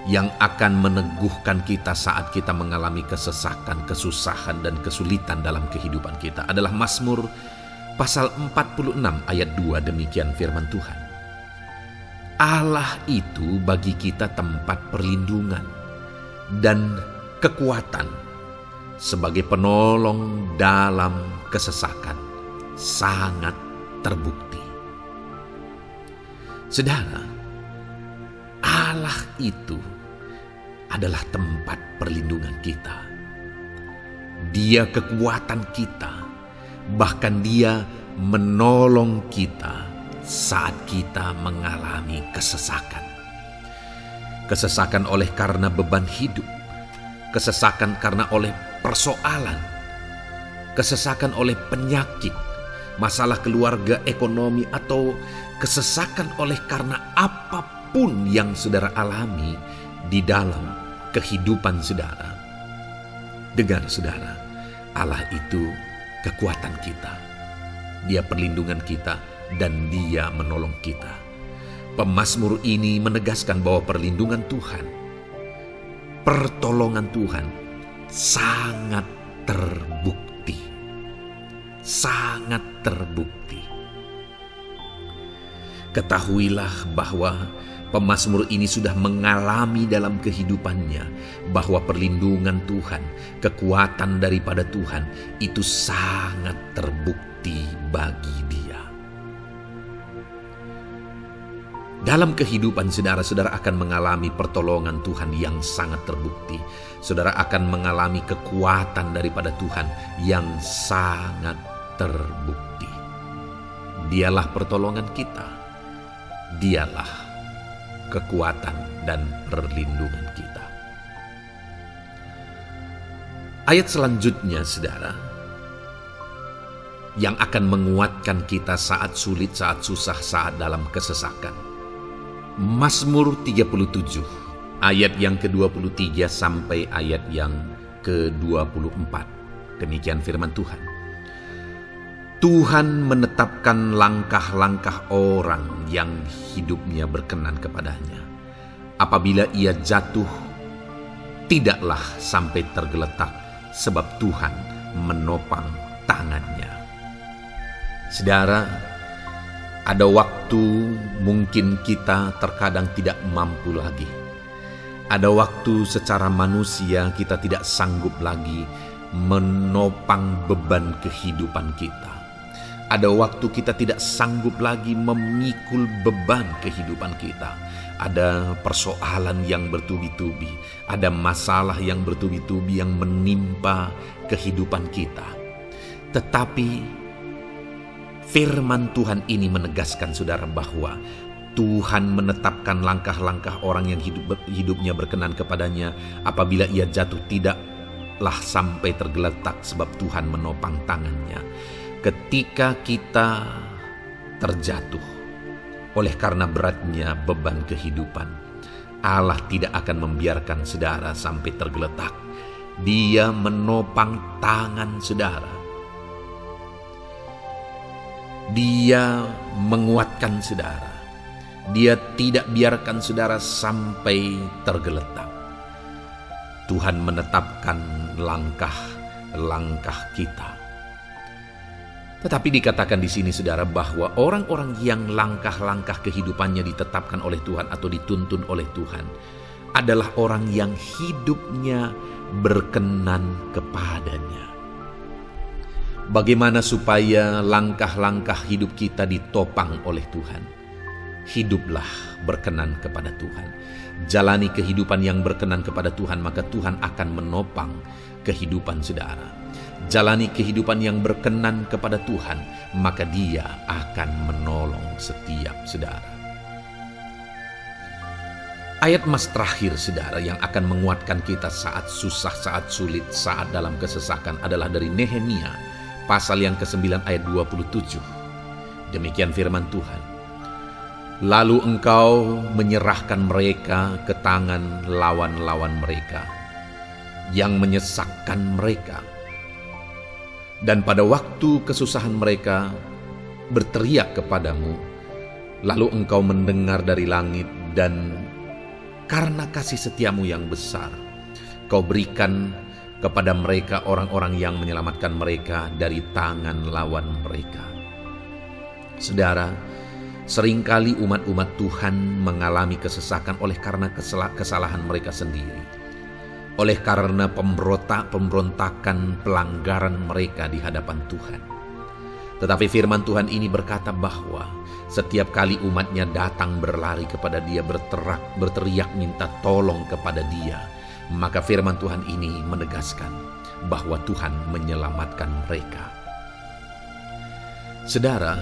yang akan meneguhkan kita saat kita mengalami kesesakan, kesusahan, dan kesulitan dalam kehidupan kita adalah Mazmur pasal 46 ayat 2. Demikian firman Tuhan. Allah itu bagi kita tempat perlindungan dan kekuatan sebagai penolong dalam kesesakan sangat terbukti. Saudara, Allah itu adalah tempat perlindungan kita. Dia kekuatan kita, bahkan Dia menolong kita saat kita mengalami kesesakan. Kesesakan oleh karena beban hidup, kesesakan karena oleh persoalan, kesesakan oleh penyakit, masalah keluarga, ekonomi, atau kesesakan oleh karena apapun yang saudara alami di dalam kehidupan saudara. Dengar saudara, Allah itu kekuatan kita. Dia perlindungan kita dan Dia menolong kita. Pemazmur ini menegaskan bahwa perlindungan Tuhan, pertolongan Tuhan sangat terbukti. Sangat terbukti. Ketahuilah bahwa pemazmur ini sudah mengalami dalam kehidupannya bahwa perlindungan Tuhan, kekuatan daripada Tuhan itu sangat terbukti bagi dia. Dalam kehidupan saudara akan mengalami pertolongan Tuhan yang sangat terbukti. Saudara akan mengalami kekuatan daripada Tuhan yang sangat terbukti. Dialah pertolongan kita. Dialah kekuatan dan perlindungan kita. Ayat selanjutnya saudara, yang akan menguatkan kita saat sulit, saat susah, saat dalam kesesakan. Mazmur 37 ayat yang ke-23 sampai ayat yang ke-24. Demikian firman Tuhan. Tuhan menetapkan langkah-langkah orang yang hidupnya berkenan kepadanya. Apabila ia jatuh, tidaklah sampai tergeletak, sebab Tuhan menopang tangannya. Saudara, ada waktu mungkin kita terkadang tidak mampu lagi. Ada waktu secara manusia kita tidak sanggup lagi menopang beban kehidupan kita. Ada waktu kita tidak sanggup lagi memikul beban kehidupan kita. Ada persoalan yang bertubi-tubi, ada masalah yang bertubi-tubi yang menimpa kehidupan kita. Tetapi firman Tuhan ini menegaskan saudara bahwa Tuhan menetapkan langkah-langkah orang yang hidupnya berkenan kepadanya. Apabila ia jatuh, tidaklah sampai tergeletak, sebab Tuhan menopang tangannya. Ketika kita terjatuh oleh karena beratnya beban kehidupan, Allah tidak akan membiarkan saudara sampai tergeletak. Dia menopang tangan saudara. Dia menguatkan saudara. Dia tidak biarkan saudara sampai tergeletak. Tuhan menetapkan langkah-langkah kita. Tetapi dikatakan di sini saudara bahwa orang-orang yang langkah-langkah kehidupannya ditetapkan oleh Tuhan atau dituntun oleh Tuhan adalah orang yang hidupnya berkenan kepadanya. Bagaimana supaya langkah-langkah hidup kita ditopang oleh Tuhan? Hiduplah berkenan kepada Tuhan. Jalani kehidupan yang berkenan kepada Tuhan, maka Tuhan akan menopang kehidupan saudara. Jalani kehidupan yang berkenan kepada Tuhan, maka Dia akan menolong setiap saudara. Ayat mas terakhir saudara yang akan menguatkan kita saat susah, saat sulit, saat dalam kesesakan adalah dari Nehemia pasal yang ke-9 ayat 27. Demikian firman Tuhan. Lalu engkau menyerahkan mereka ke tangan lawan-lawan mereka yang menyesakkan mereka. Dan pada waktu kesusahan mereka berteriak kepadamu, lalu engkau mendengar dari langit dan karena kasih setiamu yang besar, kau berikan kepada mereka orang-orang yang menyelamatkan mereka dari tangan lawan mereka. Saudara, seringkali umat-umat Tuhan mengalami kesesakan oleh karena kesalahan mereka sendiri, oleh karena pemberontakan, pelanggaran mereka di hadapan Tuhan. Tetapi firman Tuhan ini berkata bahwa setiap kali umatnya datang berlari kepada Dia, berteriak minta tolong kepada Dia, maka firman Tuhan ini menegaskan bahwa Tuhan menyelamatkan mereka. Saudara,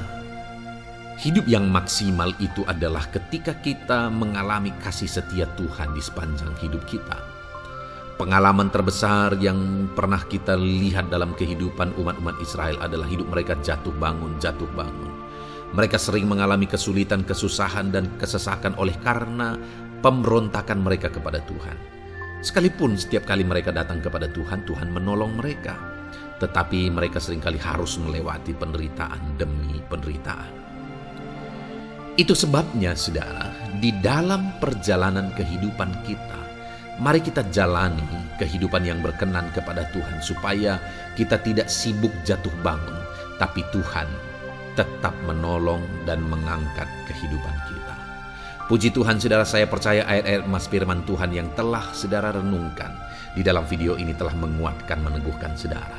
hidup yang maksimal itu adalah ketika kita mengalami kasih setia Tuhan di sepanjang hidup kita. Pengalaman terbesar yang pernah kita lihat dalam kehidupan umat-umat Israel adalah hidup mereka jatuh bangun. Mereka sering mengalami kesulitan, kesusahan, dan kesesakan oleh karena pemberontakan mereka kepada Tuhan. Sekalipun setiap kali mereka datang kepada Tuhan, Tuhan menolong mereka. Tetapi mereka seringkali harus melewati penderitaan demi penderitaan. Itu sebabnya, saudara, di dalam perjalanan kehidupan kita, mari kita jalani kehidupan yang berkenan kepada Tuhan supaya kita tidak sibuk jatuh bangun, tapi Tuhan tetap menolong dan mengangkat kehidupan kita. Puji Tuhan, saudara, saya percaya ayat-ayat emas firman Tuhan yang telah saudara renungkan di dalam video ini telah menguatkan, meneguhkan saudara.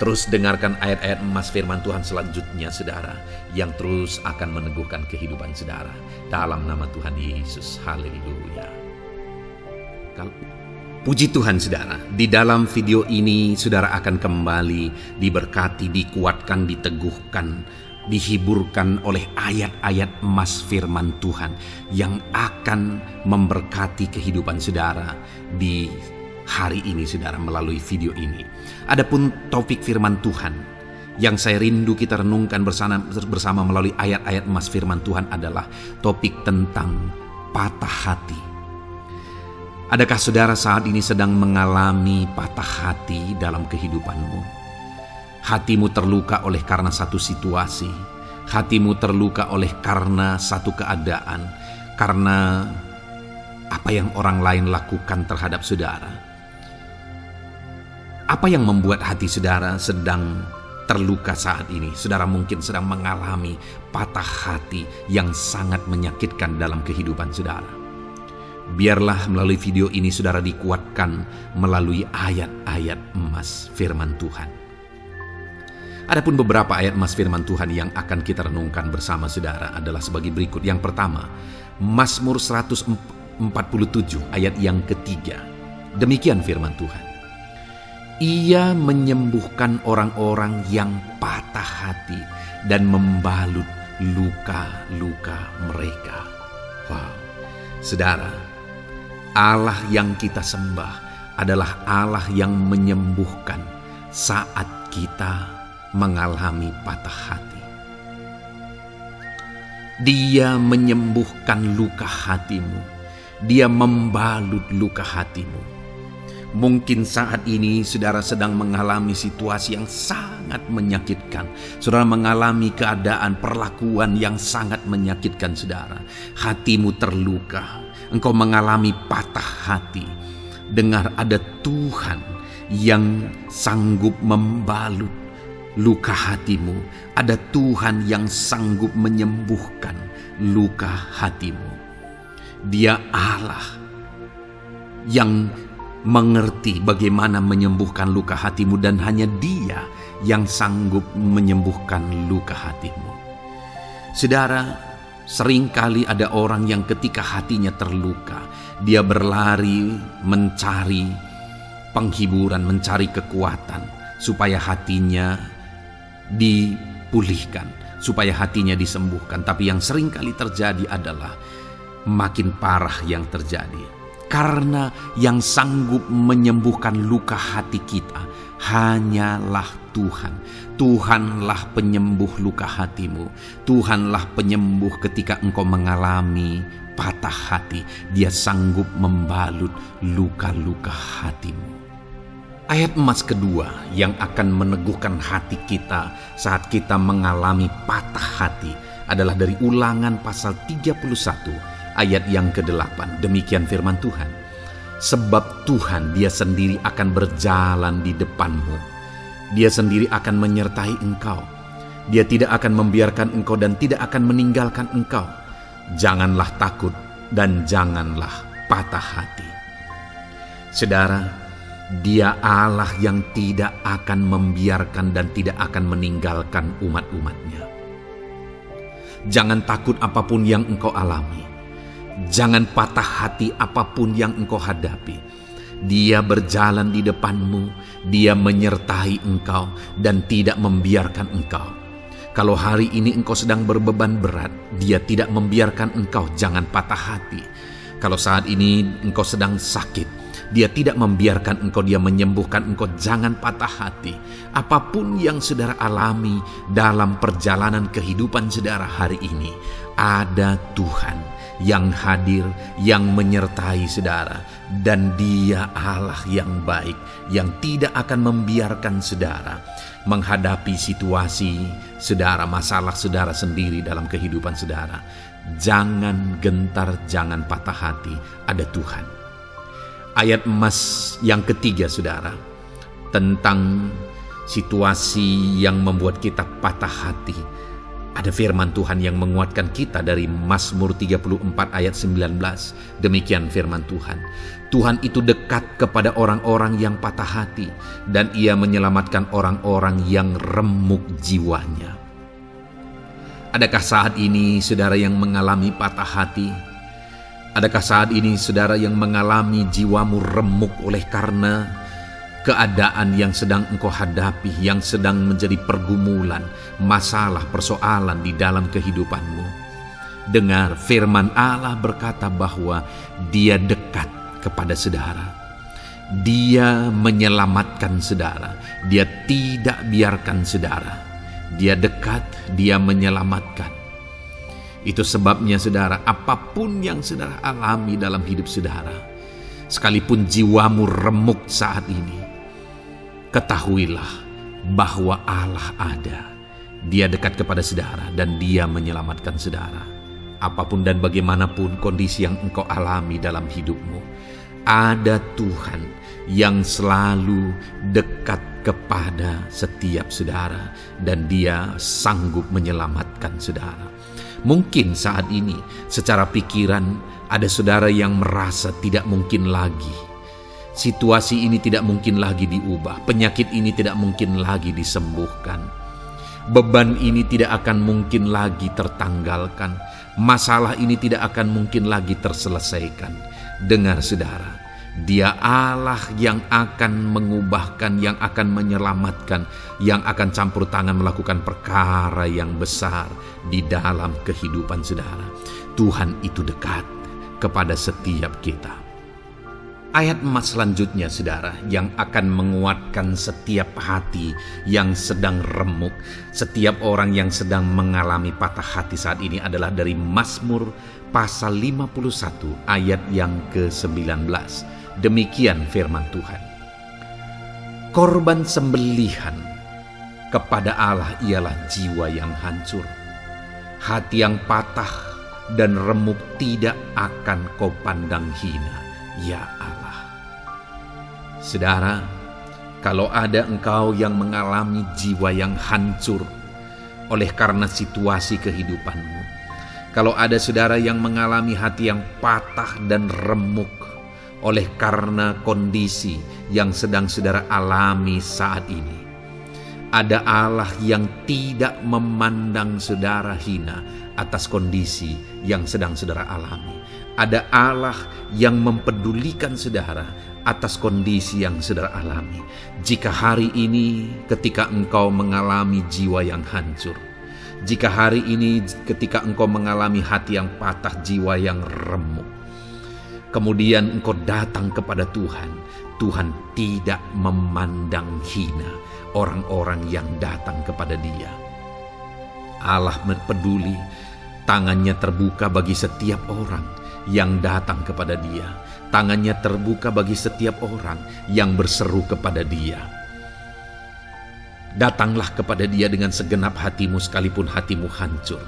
Terus dengarkan ayat-ayat emas firman Tuhan selanjutnya, saudara, yang terus akan meneguhkan kehidupan saudara. Dalam nama Tuhan Yesus, haleluya. Puji Tuhan, saudara, di dalam video ini saudara akan kembali diberkati, dikuatkan, diteguhkan, dihiburkan oleh ayat-ayat emas firman Tuhan yang akan memberkati kehidupan saudara di hari ini, saudara, melalui video ini. Adapun topik firman Tuhan yang saya rindu kita renungkan bersama melalui ayat-ayat emas firman Tuhan adalah topik tentang patah hati. Adakah saudara saat ini sedang mengalami patah hati dalam kehidupanmu? Hatimu terluka oleh karena satu situasi, hatimu terluka oleh karena satu keadaan, karena apa yang orang lain lakukan terhadap saudara. Apa yang membuat hati saudara sedang terluka saat ini? Saudara mungkin sedang mengalami patah hati yang sangat menyakitkan dalam kehidupan saudara. Biarlah melalui video ini saudara dikuatkan melalui ayat-ayat emas firman Tuhan. Adapun beberapa ayat emas firman Tuhan yang akan kita renungkan bersama saudara adalah sebagai berikut. Yang pertama, Mazmur 147 ayat yang ketiga. Demikian firman Tuhan. Ia menyembuhkan orang-orang yang patah hati dan membalut luka-luka mereka. Wow, saudara, Allah yang kita sembah adalah Allah yang menyembuhkan saat kita mengalami patah hati. Dia menyembuhkan luka hatimu. Dia membalut luka hatimu. Mungkin saat ini saudara sedang mengalami situasi yang sangat menyakitkan. Saudara mengalami keadaan perlakuan yang sangat menyakitkan saudara. Hatimu terluka. Engkau mengalami patah hati. Dengar, ada Tuhan yang sanggup membalut luka hatimu. Ada Tuhan yang sanggup menyembuhkan luka hatimu. Dia Allah yang mengerti bagaimana menyembuhkan luka hatimu, dan hanya Dia yang sanggup menyembuhkan luka hatimu. Saudara, seringkali ada orang yang ketika hatinya terluka, dia berlari mencari penghiburan, mencari kekuatan supaya hatinya dipulihkan, supaya hatinya disembuhkan. Tapi yang seringkali terjadi adalah makin parah yang terjadi. Karena yang sanggup menyembuhkan luka hati kita hanyalah Tuhan. Tuhanlah penyembuh luka hatimu. Tuhanlah penyembuh ketika engkau mengalami patah hati. Dia sanggup membalut luka-luka hatimu. Ayat emas kedua yang akan meneguhkan hati kita saat kita mengalami patah hati adalah dari Ulangan pasal 31 ayat yang ke-8. Demikian firman Tuhan. Sebab Tuhan dia sendiri akan berjalan di depanmu. Dia sendiri akan menyertai engkau. Dia tidak akan membiarkan engkau dan tidak akan meninggalkan engkau. Janganlah takut dan janganlah patah hati. Saudara, Dia Allah yang tidak akan membiarkan dan tidak akan meninggalkan umat-umatnya. Jangan takut apapun yang engkau alami. Jangan patah hati apapun yang engkau hadapi. Dia berjalan di depanmu, Dia menyertai engkau dan tidak membiarkan engkau. Kalau hari ini engkau sedang berbeban berat, Dia tidak membiarkan engkau, jangan patah hati. Kalau saat ini engkau sedang sakit, Dia tidak membiarkan engkau, Dia menyembuhkan engkau, jangan patah hati. Apapun yang saudara alami dalam perjalanan kehidupan saudara hari ini, ada Tuhan yang hadir, yang menyertai saudara. Dan Dia Allah yang baik, yang tidak akan membiarkan saudara menghadapi situasi saudara, masalah saudara sendiri dalam kehidupan saudara. Jangan gentar, jangan patah hati, ada Tuhan. Ayat emas yang ketiga saudara, tentang situasi yang membuat kita patah hati. Ada firman Tuhan yang menguatkan kita dari Mazmur 34 ayat 19. Demikian firman Tuhan. Tuhan itu dekat kepada orang-orang yang patah hati, dan Ia menyelamatkan orang-orang yang remuk jiwanya. Adakah saat ini saudara yang mengalami patah hati? Adakah saat ini saudara yang mengalami jiwamu remuk oleh karena keadaan yang sedang engkau hadapi, yang sedang menjadi pergumulan, masalah, persoalan di dalam kehidupanmu? Dengar, firman Allah berkata bahwa Dia dekat kepada saudara. Dia menyelamatkan saudara. Dia tidak biarkan saudara. Dia dekat, Dia menyelamatkan. Itu sebabnya saudara, apapun yang saudara alami dalam hidup saudara, sekalipun jiwamu remuk saat ini, ketahuilah bahwa Allah ada. Dia dekat kepada saudara dan Dia menyelamatkan saudara. Apapun dan bagaimanapun kondisi yang engkau alami dalam hidupmu, ada Tuhan yang selalu dekat kepada setiap saudara dan Dia sanggup menyelamatkan saudara. Mungkin saat ini secara pikiran ada saudara yang merasa tidak mungkin lagi. Situasi ini tidak mungkin lagi diubah. Penyakit ini tidak mungkin lagi disembuhkan. Beban ini tidak akan mungkin lagi tertanggalkan. Masalah ini tidak akan mungkin lagi terselesaikan. Dengar saudara, Dia Allah yang akan mengubahkan, yang akan menyelamatkan, yang akan campur tangan melakukan perkara yang besar di dalam kehidupan saudara. Tuhan itu dekat kepada setiap kita. Ayat emas selanjutnya saudara, yang akan menguatkan setiap hati yang sedang remuk, setiap orang yang sedang mengalami patah hati saat ini adalah dari Mazmur pasal 51 ayat yang ke-19. Demikian firman Tuhan. Korban sembelihan kepada Allah ialah jiwa yang hancur. Hati yang patah dan remuk tidak akan kau pandang hina, ya Allah. Saudara, kalau ada engkau yang mengalami jiwa yang hancur oleh karena situasi kehidupanmu, kalau ada saudara yang mengalami hati yang patah dan remuk oleh karena kondisi yang sedang saudara alami saat ini, ada Allah yang tidak memandang saudara hina atas kondisi yang sedang saudara alami. Ada Allah yang mempedulikan saudara atas kondisi yang saudara alami. Jika hari ini ketika engkau mengalami jiwa yang hancur, jika hari ini ketika engkau mengalami hati yang patah, jiwa yang remuk, kemudian engkau datang kepada Tuhan, Tuhan tidak memandang hina orang-orang yang datang kepada Dia. Allah peduli, tangannya terbuka bagi setiap orang yang datang kepada Dia. Tangannya terbuka bagi setiap orang yang berseru kepada Dia. Datanglah kepada Dia dengan segenap hatimu sekalipun hatimu hancur.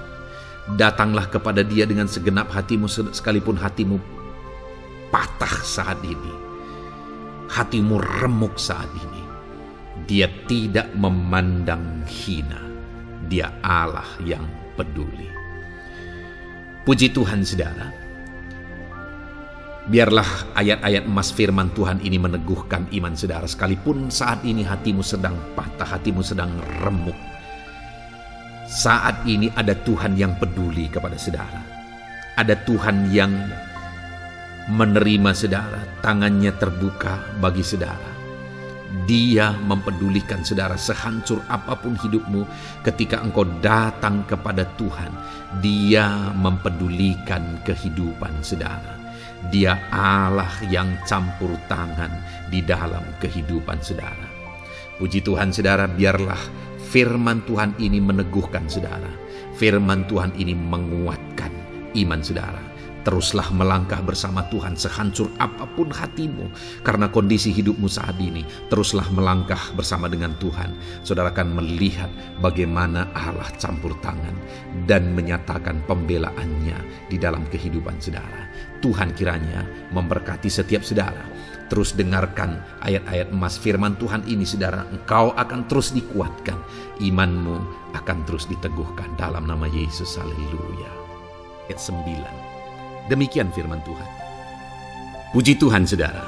Datanglah kepada Dia dengan segenap hatimu, sekalipun hatimu patah saat ini, hatimu remuk saat ini. Dia tidak memandang hina. Dia Allah yang peduli. Puji Tuhan saudara. Biarlah ayat-ayat emas firman Tuhan ini meneguhkan iman saudara, sekalipun saat ini hatimu sedang patah, hatimu sedang remuk. Saat ini ada Tuhan yang peduli kepada saudara. Ada Tuhan yang menerima saudara, tangannya terbuka bagi saudara. Dia mempedulikan saudara sehancur apapun hidupmu. Ketika engkau datang kepada Tuhan, Dia mempedulikan kehidupan saudara. Dia Allah yang campur tangan di dalam kehidupan saudara. Puji Tuhan saudara, biarlah firman Tuhan ini meneguhkan saudara. Firman Tuhan ini menguatkan iman saudara. Teruslah melangkah bersama Tuhan sehancur apapun hatimu karena kondisi hidupmu saat ini. Teruslah melangkah bersama dengan Tuhan. Saudara akan melihat bagaimana Allah campur tangan dan menyatakan pembelaannya di dalam kehidupan saudara. Tuhan kiranya memberkati setiap saudara. Terus dengarkan ayat-ayat emas firman Tuhan ini saudara. Engkau akan terus dikuatkan. Imanmu akan terus diteguhkan dalam nama Yesus. Haleluya. Ayat 9. Demikian firman Tuhan. Puji Tuhan saudara.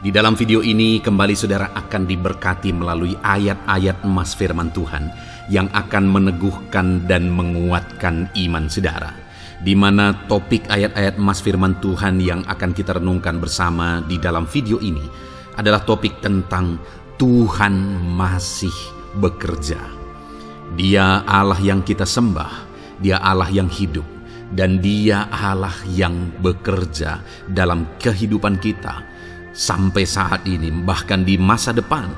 Di dalam video ini kembali saudara akan diberkati melalui ayat-ayat emas firman Tuhan yang akan meneguhkan dan menguatkan iman saudara. Di mana topik ayat-ayat emas firman Tuhan yang akan kita renungkan bersama di dalam video ini adalah topik tentang Tuhan masih bekerja. Dia Allah yang kita sembah, Dia Allah yang hidup, dan Dia Allah yang bekerja dalam kehidupan kita sampai saat ini, bahkan di masa depan.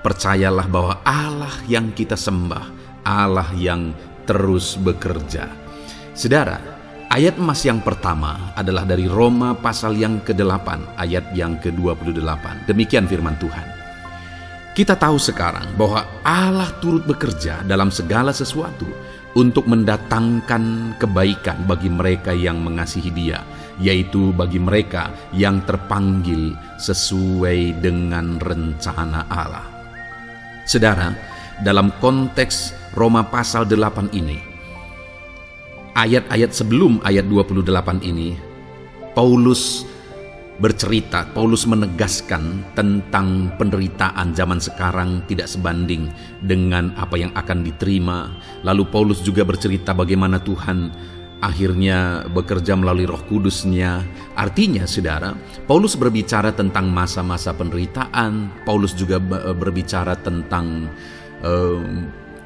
Percayalah bahwa Allah yang kita sembah, Allah yang terus bekerja. Saudara, ayat emas yang pertama adalah dari Roma pasal yang ke-8 ayat yang ke-28. Demikian firman Tuhan. Kita tahu sekarang bahwa Allah turut bekerja dalam segala sesuatu untuk mendatangkan kebaikan bagi mereka yang mengasihi Dia, yaitu bagi mereka yang terpanggil sesuai dengan rencana Allah. Saudara, dalam konteks Roma pasal 8 ini, ayat-ayat sebelum ayat 28 ini, Paulus bercerita, Paulus menegaskan tentang penderitaan zaman sekarang tidak sebanding dengan apa yang akan diterima. Lalu Paulus juga bercerita bagaimana Tuhan akhirnya bekerja melalui Roh Kudus-Nya. Artinya saudara, Paulus berbicara tentang masa-masa penderitaan. Paulus juga berbicara tentang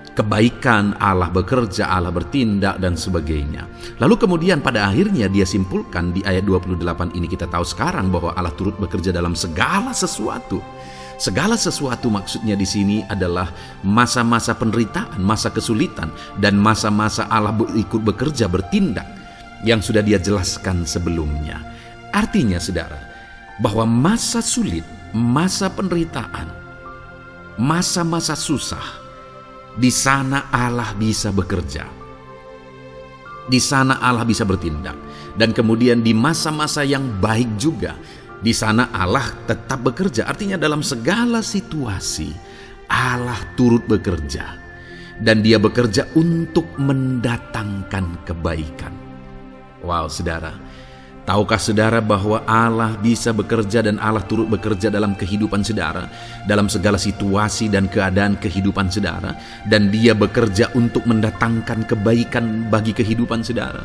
kebaikan, Allah bekerja, Allah bertindak dan sebagainya. Lalu kemudian pada akhirnya dia simpulkan di ayat 28 ini, kita tahu sekarang bahwa Allah turut bekerja dalam segala sesuatu. Segala sesuatu maksudnya di sini adalah masa-masa penderitaan, masa kesulitan, dan masa-masa Allah ikut bekerja, bertindak yang sudah Dia jelaskan sebelumnya. Artinya saudara, bahwa masa sulit, masa penderitaan, masa-masa susah, di sana Allah bisa bekerja. Di sana Allah bisa bertindak. Dan kemudian di masa-masa yang baik juga, di sana Allah tetap bekerja. Artinya dalam segala situasi Allah turut bekerja. Dan Dia bekerja untuk mendatangkan kebaikan. Wow saudara, tahukah saudara bahwa Allah bisa bekerja dan Allah turut bekerja dalam kehidupan saudara, dalam segala situasi dan keadaan kehidupan saudara, dan Dia bekerja untuk mendatangkan kebaikan bagi kehidupan saudara.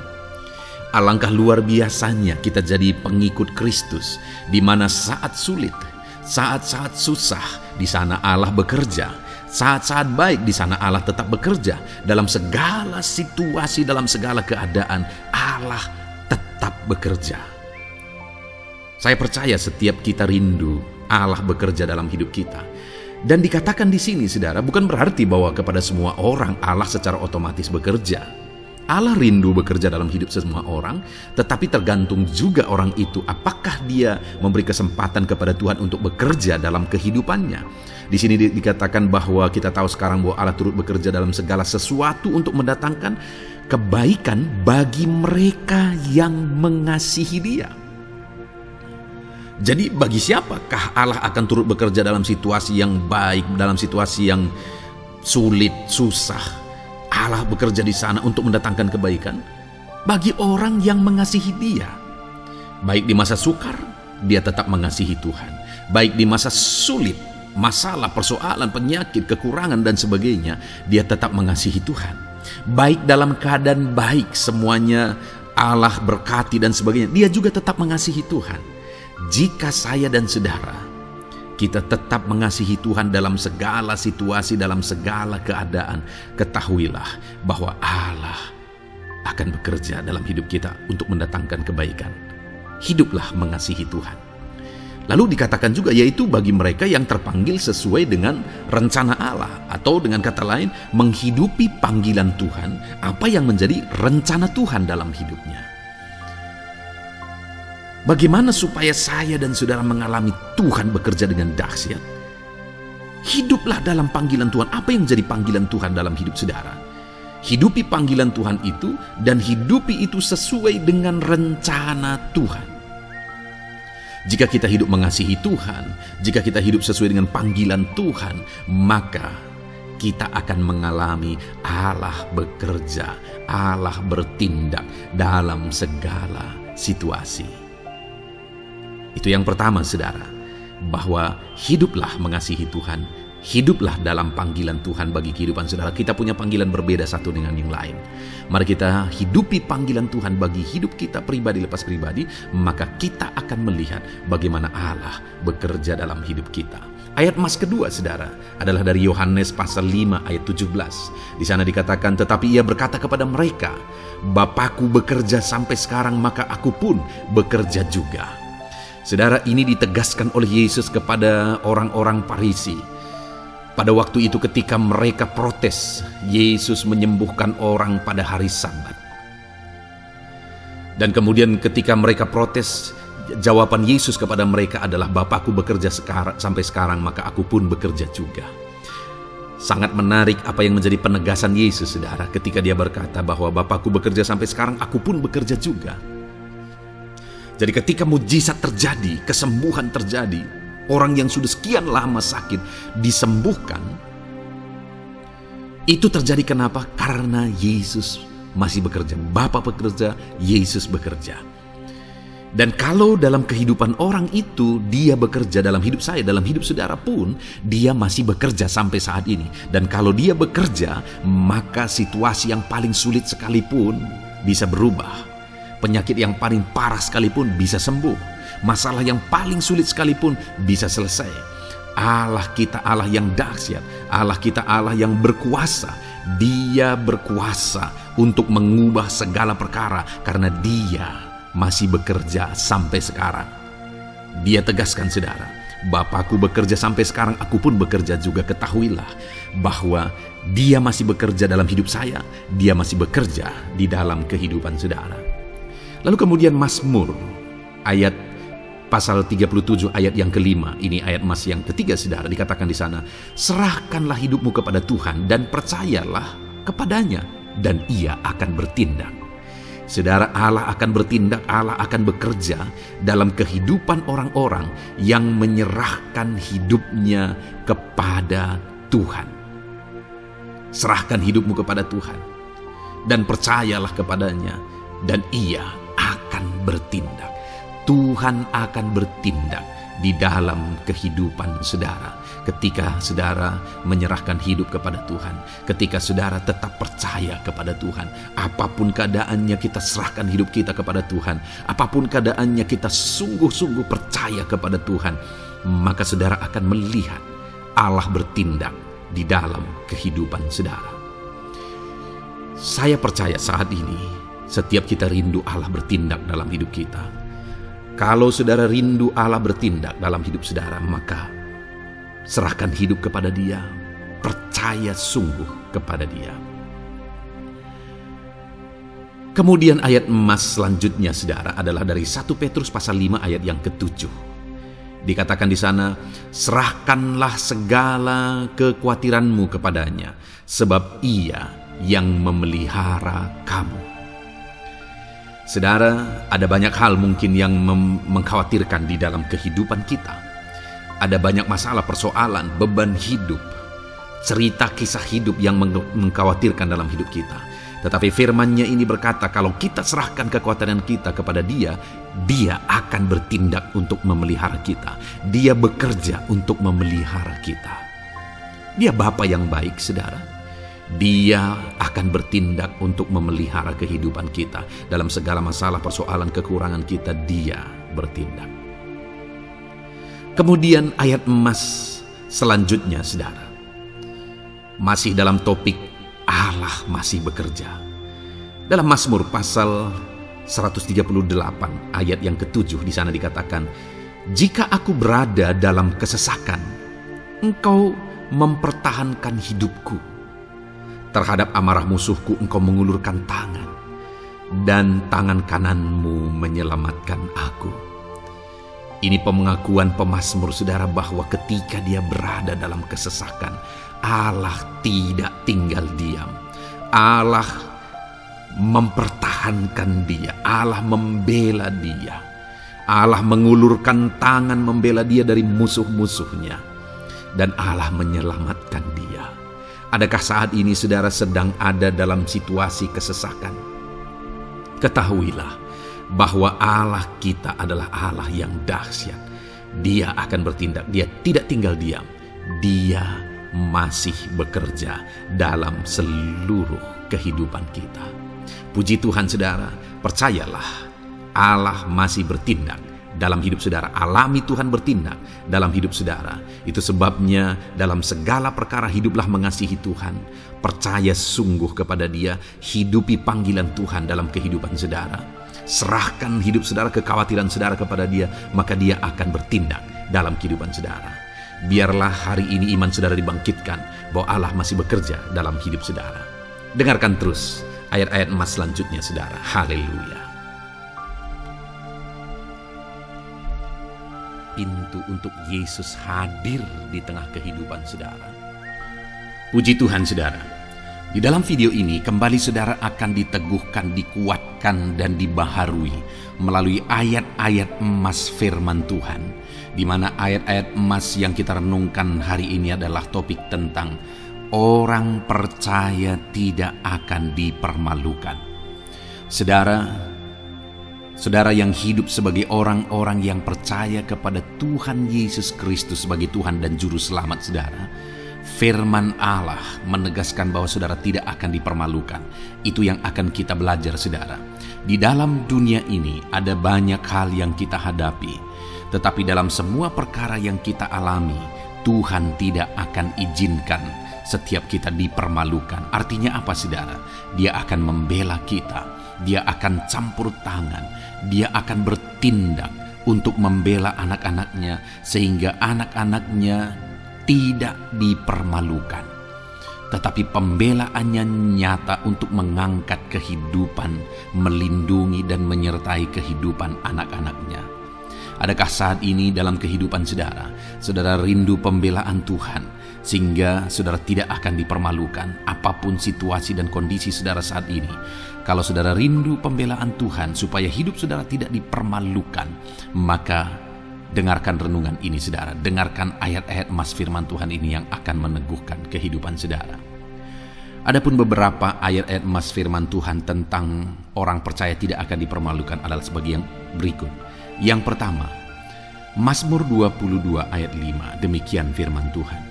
Alangkah luar biasanya kita jadi pengikut Kristus, di mana saat sulit, saat-saat susah, di sana Allah bekerja. Saat-saat baik, di sana Allah tetap bekerja. Dalam segala situasi, dalam segala keadaan, Allah tetap bekerja. Saya percaya setiap kita rindu Allah bekerja dalam hidup kita. Dan dikatakan di sini saudara, bukan berarti bahwa kepada semua orang Allah secara otomatis bekerja. Allah rindu bekerja dalam hidup semua orang, tetapi tergantung juga orang itu apakah dia memberi kesempatan kepada Tuhan untuk bekerja dalam kehidupannya. Di sini dikatakan bahwa kita tahu sekarang bahwa Allah turut bekerja dalam segala sesuatu untuk mendatangkan kebaikan bagi mereka yang mengasihi Dia. Jadi bagi siapakah Allah akan turut bekerja dalam situasi yang baik, dalam situasi yang sulit, susah? Allah bekerja di sana untuk mendatangkan kebaikan bagi orang yang mengasihi Dia. Baik di masa sukar, dia tetap mengasihi Tuhan. Baik di masa sulit, masalah, persoalan, penyakit, kekurangan dan sebagainya, dia tetap mengasihi Tuhan. Baik dalam keadaan baik, semuanya Allah berkati dan sebagainya, dia juga tetap mengasihi Tuhan. Jika saya dan saudara, kita tetap mengasihi Tuhan dalam segala situasi, dalam segala keadaan, ketahuilah bahwa Allah akan bekerja dalam hidup kita untuk mendatangkan kebaikan. Hiduplah mengasihi Tuhan. Lalu dikatakan juga, yaitu bagi mereka yang terpanggil sesuai dengan rencana Allah, atau dengan kata lain, menghidupi panggilan Tuhan, apa yang menjadi rencana Tuhan dalam hidupnya. Bagaimana supaya saya dan saudara mengalami Tuhan bekerja dengan dahsyat? Hiduplah dalam panggilan Tuhan. Apa yang menjadi panggilan Tuhan dalam hidup saudara? Hidupi panggilan Tuhan itu, dan hidupi itu sesuai dengan rencana Tuhan. Jika kita hidup mengasihi Tuhan, jika kita hidup sesuai dengan panggilan Tuhan, maka kita akan mengalami Allah bekerja, Allah bertindak dalam segala situasi. Itu yang pertama, saudara, bahwa hiduplah mengasihi Tuhan, hiduplah dalam panggilan Tuhan bagi kehidupan saudara. Kita punya panggilan berbeda satu dengan yang lain. Mari kita hidupi panggilan Tuhan bagi hidup kita pribadi lepas pribadi, maka kita akan melihat bagaimana Allah bekerja dalam hidup kita. Ayat emas kedua, saudara, adalah dari Yohanes pasal 5 ayat 17. Di sana dikatakan, tetapi ia berkata kepada mereka, Bapakku bekerja sampai sekarang, maka aku pun bekerja juga. Saudara, ini ditegaskan oleh Yesus kepada orang-orang Farisi. Pada waktu itu ketika mereka protes, Yesus menyembuhkan orang pada hari Sabat. Dan kemudian ketika mereka protes, jawaban Yesus kepada mereka adalah, Bapakku bekerja sampai sekarang, maka aku pun bekerja juga. Sangat menarik apa yang menjadi penegasan Yesus, saudara, ketika dia berkata bahwa Bapakku bekerja sampai sekarang, aku pun bekerja juga. Jadi ketika mujizat terjadi, kesembuhan terjadi, orang yang sudah sekian lama sakit disembuhkan. Itu terjadi kenapa? Karena Yesus masih bekerja. Bapa bekerja, Yesus bekerja. Dan kalau dalam kehidupan orang itu dia bekerja, dalam hidup saya, dalam hidup saudara pun, dia masih bekerja sampai saat ini. Dan kalau dia bekerja, maka situasi yang paling sulit sekalipun bisa berubah. Penyakit yang paling parah sekalipun bisa sembuh. Masalah yang paling sulit sekalipun bisa selesai. Allah kita Allah yang dahsyat. Allah kita Allah yang berkuasa. Dia berkuasa untuk mengubah segala perkara karena Dia masih bekerja sampai sekarang. Dia tegaskan, saudara, Bapakku bekerja sampai sekarang, aku pun bekerja juga. Ketahuilah bahwa Dia masih bekerja dalam hidup saya. Dia masih bekerja di dalam kehidupan saudara. Lalu kemudian Mazmur ayat pasal 37 ayat yang kelima, ini ayat emas yang ketiga, saudara, dikatakan di sana, serahkanlah hidupmu kepada Tuhan dan percayalah kepadanya, dan Ia akan bertindak. Saudara, Allah akan bertindak, Allah akan bekerja dalam kehidupan orang-orang yang menyerahkan hidupnya kepada Tuhan. Serahkan hidupmu kepada Tuhan dan percayalah kepadanya, dan Ia akan bertindak. Tuhan akan bertindak di dalam kehidupan saudara ketika saudara menyerahkan hidup kepada Tuhan, ketika saudara tetap percaya kepada Tuhan. Apapun keadaannya, kita serahkan hidup kita kepada Tuhan. Apapun keadaannya, kita sungguh-sungguh percaya kepada Tuhan, maka saudara akan melihat Allah bertindak di dalam kehidupan saudara. Saya percaya saat ini setiap kita rindu Allah bertindak dalam hidup kita. Kalau saudara rindu Allah bertindak dalam hidup saudara, maka serahkan hidup kepada Dia, percaya sungguh kepada Dia. Kemudian ayat emas selanjutnya, saudara, adalah dari 1 Petrus pasal 5 ayat yang ke-7. Dikatakan di sana, serahkanlah segala kekhawatiranmu kepadanya, sebab Ia yang memelihara kamu. Saudara, ada banyak hal mungkin yang mengkhawatirkan di dalam kehidupan kita. Ada banyak masalah, persoalan, beban hidup, cerita kisah hidup yang mengkhawatirkan dalam hidup kita. Tetapi firman-Nya ini berkata, kalau kita serahkan kekhawatiran kita kepada Dia, Dia akan bertindak untuk memelihara kita. Dia bekerja untuk memelihara kita. Dia Bapa yang baik, saudara. Dia akan bertindak untuk memelihara kehidupan kita. Dalam segala masalah, persoalan, kekurangan kita, Dia bertindak. Kemudian ayat emas selanjutnya, saudara, masih dalam topik Allah masih bekerja. Dalam Mazmur pasal 138 ayat yang ke-7, di sana dikatakan, jika aku berada dalam kesesakan, Engkau mempertahankan hidupku. Terhadap amarah musuhku Engkau mengulurkan tangan, dan tangan kananmu menyelamatkan aku. Ini pengakuan pemazmur, saudara, bahwa ketika dia berada dalam kesesakan, Allah tidak tinggal diam. Allah mempertahankan dia. Allah membela dia. Allah mengulurkan tangan membela dia dari musuh-musuhnya. Dan Allah menyelamatkan dia. Adakah saat ini saudara sedang ada dalam situasi kesesakan? Ketahuilah bahwa Allah kita adalah Allah yang dahsyat. Dia akan bertindak, Dia tidak tinggal diam. Dia masih bekerja dalam seluruh kehidupan kita. Puji Tuhan, saudara, percayalah Allah masih bertindak dalam hidup saudara. Alami Tuhan bertindak dalam hidup saudara. Itu sebabnya dalam segala perkara hiduplah mengasihi Tuhan. Percaya sungguh kepada Dia. Hidupi panggilan Tuhan dalam kehidupan saudara. Serahkan hidup saudara, kekhawatiran saudara kepada Dia. Maka Dia akan bertindak dalam kehidupan saudara. Biarlah hari ini iman saudara dibangkitkan bahwa Allah masih bekerja dalam hidup saudara. Dengarkan terus ayat-ayat emas selanjutnya, saudara. Haleluya. Pintu untuk Yesus hadir di tengah kehidupan saudara. Puji Tuhan, saudara. Di dalam video ini kembali saudara akan diteguhkan, dikuatkan, dan dibaharui melalui ayat-ayat emas firman Tuhan, di mana ayat-ayat emas yang kita renungkan hari ini adalah topik tentang orang percaya tidak akan dipermalukan. Saudara yang hidup sebagai orang-orang yang percaya kepada Tuhan Yesus Kristus sebagai Tuhan dan Juru Selamat saudara, firman Allah menegaskan bahwa saudara tidak akan dipermalukan. Itu yang akan kita belajar, saudara. Di dalam dunia ini ada banyak hal yang kita hadapi, tetapi dalam semua perkara yang kita alami, Tuhan tidak akan izinkan setiap kita dipermalukan. Artinya apa, saudara? Dia akan membela kita. Dia akan campur tangan. Dia akan bertindak untuk membela anak-anaknya sehingga anak-anaknya tidak dipermalukan. Tetapi pembelaannya nyata untuk mengangkat kehidupan, melindungi dan menyertai kehidupan anak-anaknya. Adakah saat ini dalam kehidupan saudara, saudara rindu pembelaan Tuhan sehingga saudara tidak akan dipermalukan apapun situasi dan kondisi saudara saat ini? Kalau saudara rindu pembelaan Tuhan supaya hidup saudara tidak dipermalukan, maka dengarkan renungan ini, saudara. Dengarkan ayat-ayat emas firman Tuhan ini yang akan meneguhkan kehidupan saudara. Adapun beberapa ayat-ayat emas firman Tuhan tentang orang percaya tidak akan dipermalukan adalah sebagai yang berikut. Yang pertama, Mazmur 22 ayat 5, demikian firman Tuhan.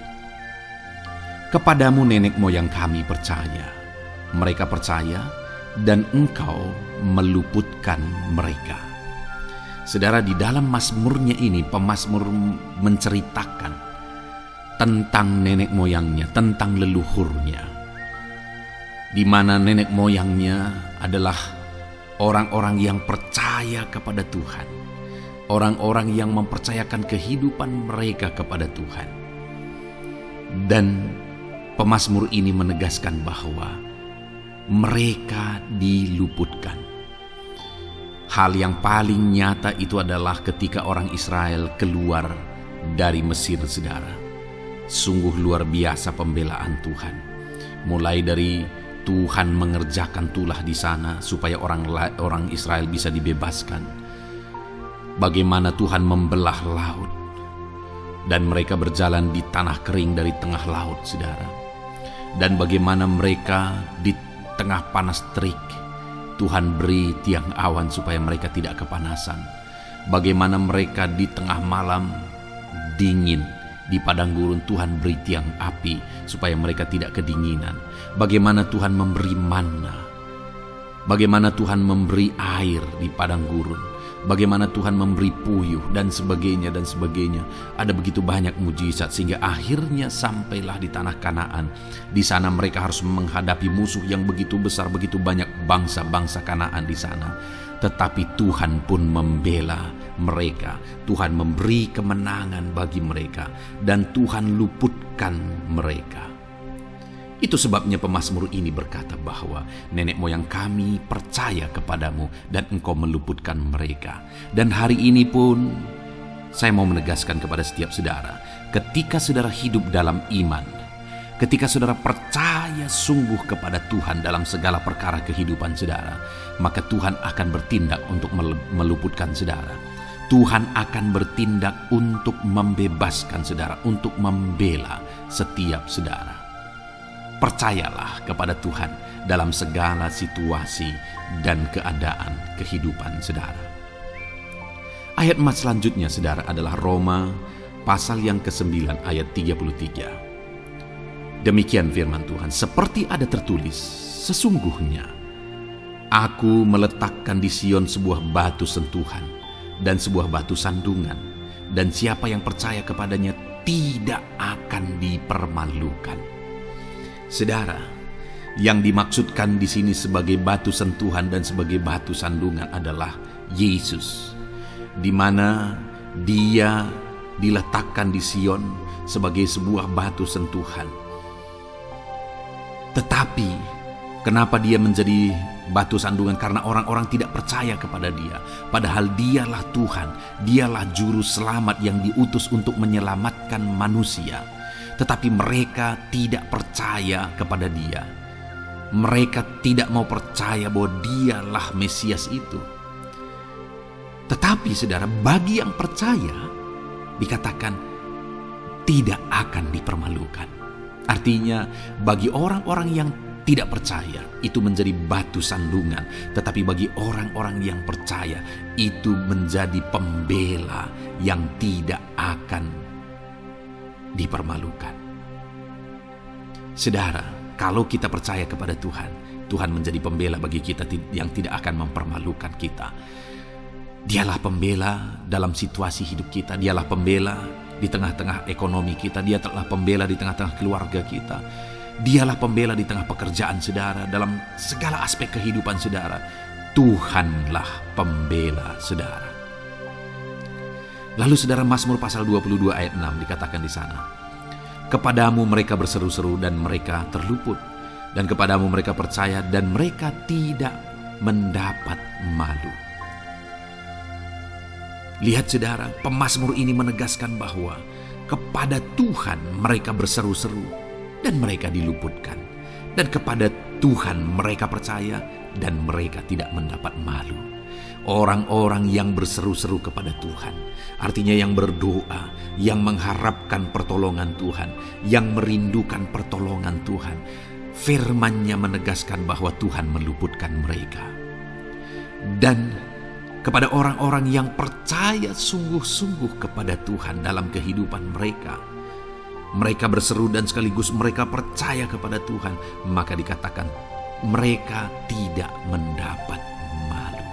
Kepadamu nenek moyang kami percaya, mereka percaya, dan Engkau meluputkan mereka. Saudara, di dalam mazmurnya ini, pemazmur menceritakan tentang nenek moyangnya, tentang leluhurnya, di mana nenek moyangnya adalah orang-orang yang percaya kepada Tuhan, orang-orang yang mempercayakan kehidupan mereka kepada Tuhan. Dan pemazmur ini menegaskan bahwa mereka diluputkan. Hal yang paling nyata itu adalah ketika orang Israel keluar dari Mesir, saudara. Sungguh luar biasa pembelaan Tuhan. Mulai dari Tuhan mengerjakan tulah di sana supaya orang Israel bisa dibebaskan. Bagaimana Tuhan membelah laut dan mereka berjalan di tanah kering dari tengah laut, saudara. Dan bagaimana mereka di tengah panas terik, Tuhan beri tiang awan supaya mereka tidak kepanasan. Bagaimana mereka di tengah malam dingin, di padang gurun Tuhan beri tiang api supaya mereka tidak kedinginan. Bagaimana Tuhan memberi manna, bagaimana Tuhan memberi air di padang gurun, bagaimana Tuhan memberi puyuh dan sebagainya dan sebagainya. Ada begitu banyak mujizat sehingga akhirnya sampailah di tanah Kanaan. Di sana mereka harus menghadapi musuh yang begitu besar, begitu banyak bangsa-bangsa Kanaan di sana. Tetapi Tuhan pun membela mereka. Tuhan memberi kemenangan bagi mereka dan Tuhan luputkan mereka. Itu sebabnya pemazmur ini berkata bahwa nenek moyang kami percaya kepadamu dan engkau meluputkan mereka. Dan hari ini pun saya mau menegaskan kepada setiap saudara, ketika saudara hidup dalam iman, ketika saudara percaya sungguh kepada Tuhan dalam segala perkara kehidupan saudara, maka Tuhan akan bertindak untuk meluputkan saudara. Tuhan akan bertindak untuk membebaskan saudara, untuk membela setiap saudara. Percayalah kepada Tuhan dalam segala situasi dan keadaan kehidupan saudara. Ayat emas selanjutnya saudara adalah Roma pasal yang ke-9 ayat 33. Demikian firman Tuhan, seperti ada tertulis, sesungguhnya aku meletakkan di Sion sebuah batu sentuhan dan sebuah batu sandungan, dan siapa yang percaya kepadanya tidak akan dipermalukan. Saudara, yang dimaksudkan di sini sebagai batu sentuhan dan sebagai batu sandungan adalah Yesus, di mana Dia diletakkan di Sion sebagai sebuah batu sentuhan. Tetapi kenapa Dia menjadi batu sandungan? Karena orang-orang tidak percaya kepada Dia. Padahal Dialah Tuhan, Dialah juru selamat yang diutus untuk menyelamatkan manusia. Tetapi mereka tidak percaya kepada Dia. Mereka tidak mau percaya bahwa Dialah Mesias itu. Tetapi saudara, bagi yang percaya dikatakan tidak akan dipermalukan. Artinya bagi orang-orang yang tidak percaya itu menjadi batu sandungan, tetapi bagi orang-orang yang percaya itu menjadi pembela yang tidak akan dipermalukan. Saudara, kalau kita percaya kepada Tuhan, Tuhan menjadi pembela bagi kita yang tidak akan mempermalukan kita. Dialah pembela dalam situasi hidup kita, Dialah pembela di tengah-tengah ekonomi kita, Dia telah pembela di tengah-tengah keluarga kita, Dialah pembela di tengah pekerjaan saudara, dalam segala aspek kehidupan saudara. Tuhanlah pembela saudara. Lalu saudara, Mazmur pasal 22 ayat 6 dikatakan di sana, kepadamu mereka berseru-seru dan mereka terluput, dan kepadamu mereka percaya dan mereka tidak mendapat malu. Lihat saudara, pemazmur ini menegaskan bahwa kepada Tuhan mereka berseru-seru dan mereka diluputkan, dan kepada Tuhan mereka percaya dan mereka tidak mendapat malu. Orang-orang yang berseru-seru kepada Tuhan, artinya yang berdoa, yang mengharapkan pertolongan Tuhan, yang merindukan pertolongan Tuhan, firman-Nya menegaskan bahwa Tuhan meluputkan mereka. Dan kepada orang-orang yang percaya sungguh-sungguh kepada Tuhan dalam kehidupan mereka, mereka berseru dan sekaligus mereka percaya kepada Tuhan, maka dikatakan mereka tidak mendapat malu.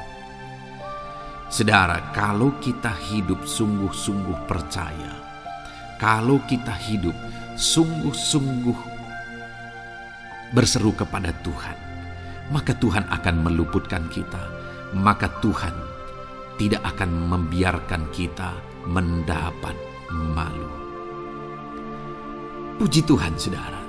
Saudara, kalau kita hidup sungguh-sungguh percaya, kalau kita hidup sungguh-sungguh berseru kepada Tuhan, maka Tuhan akan meluputkan kita, maka Tuhan tidak akan membiarkan kita mendapat malu. Puji Tuhan saudara,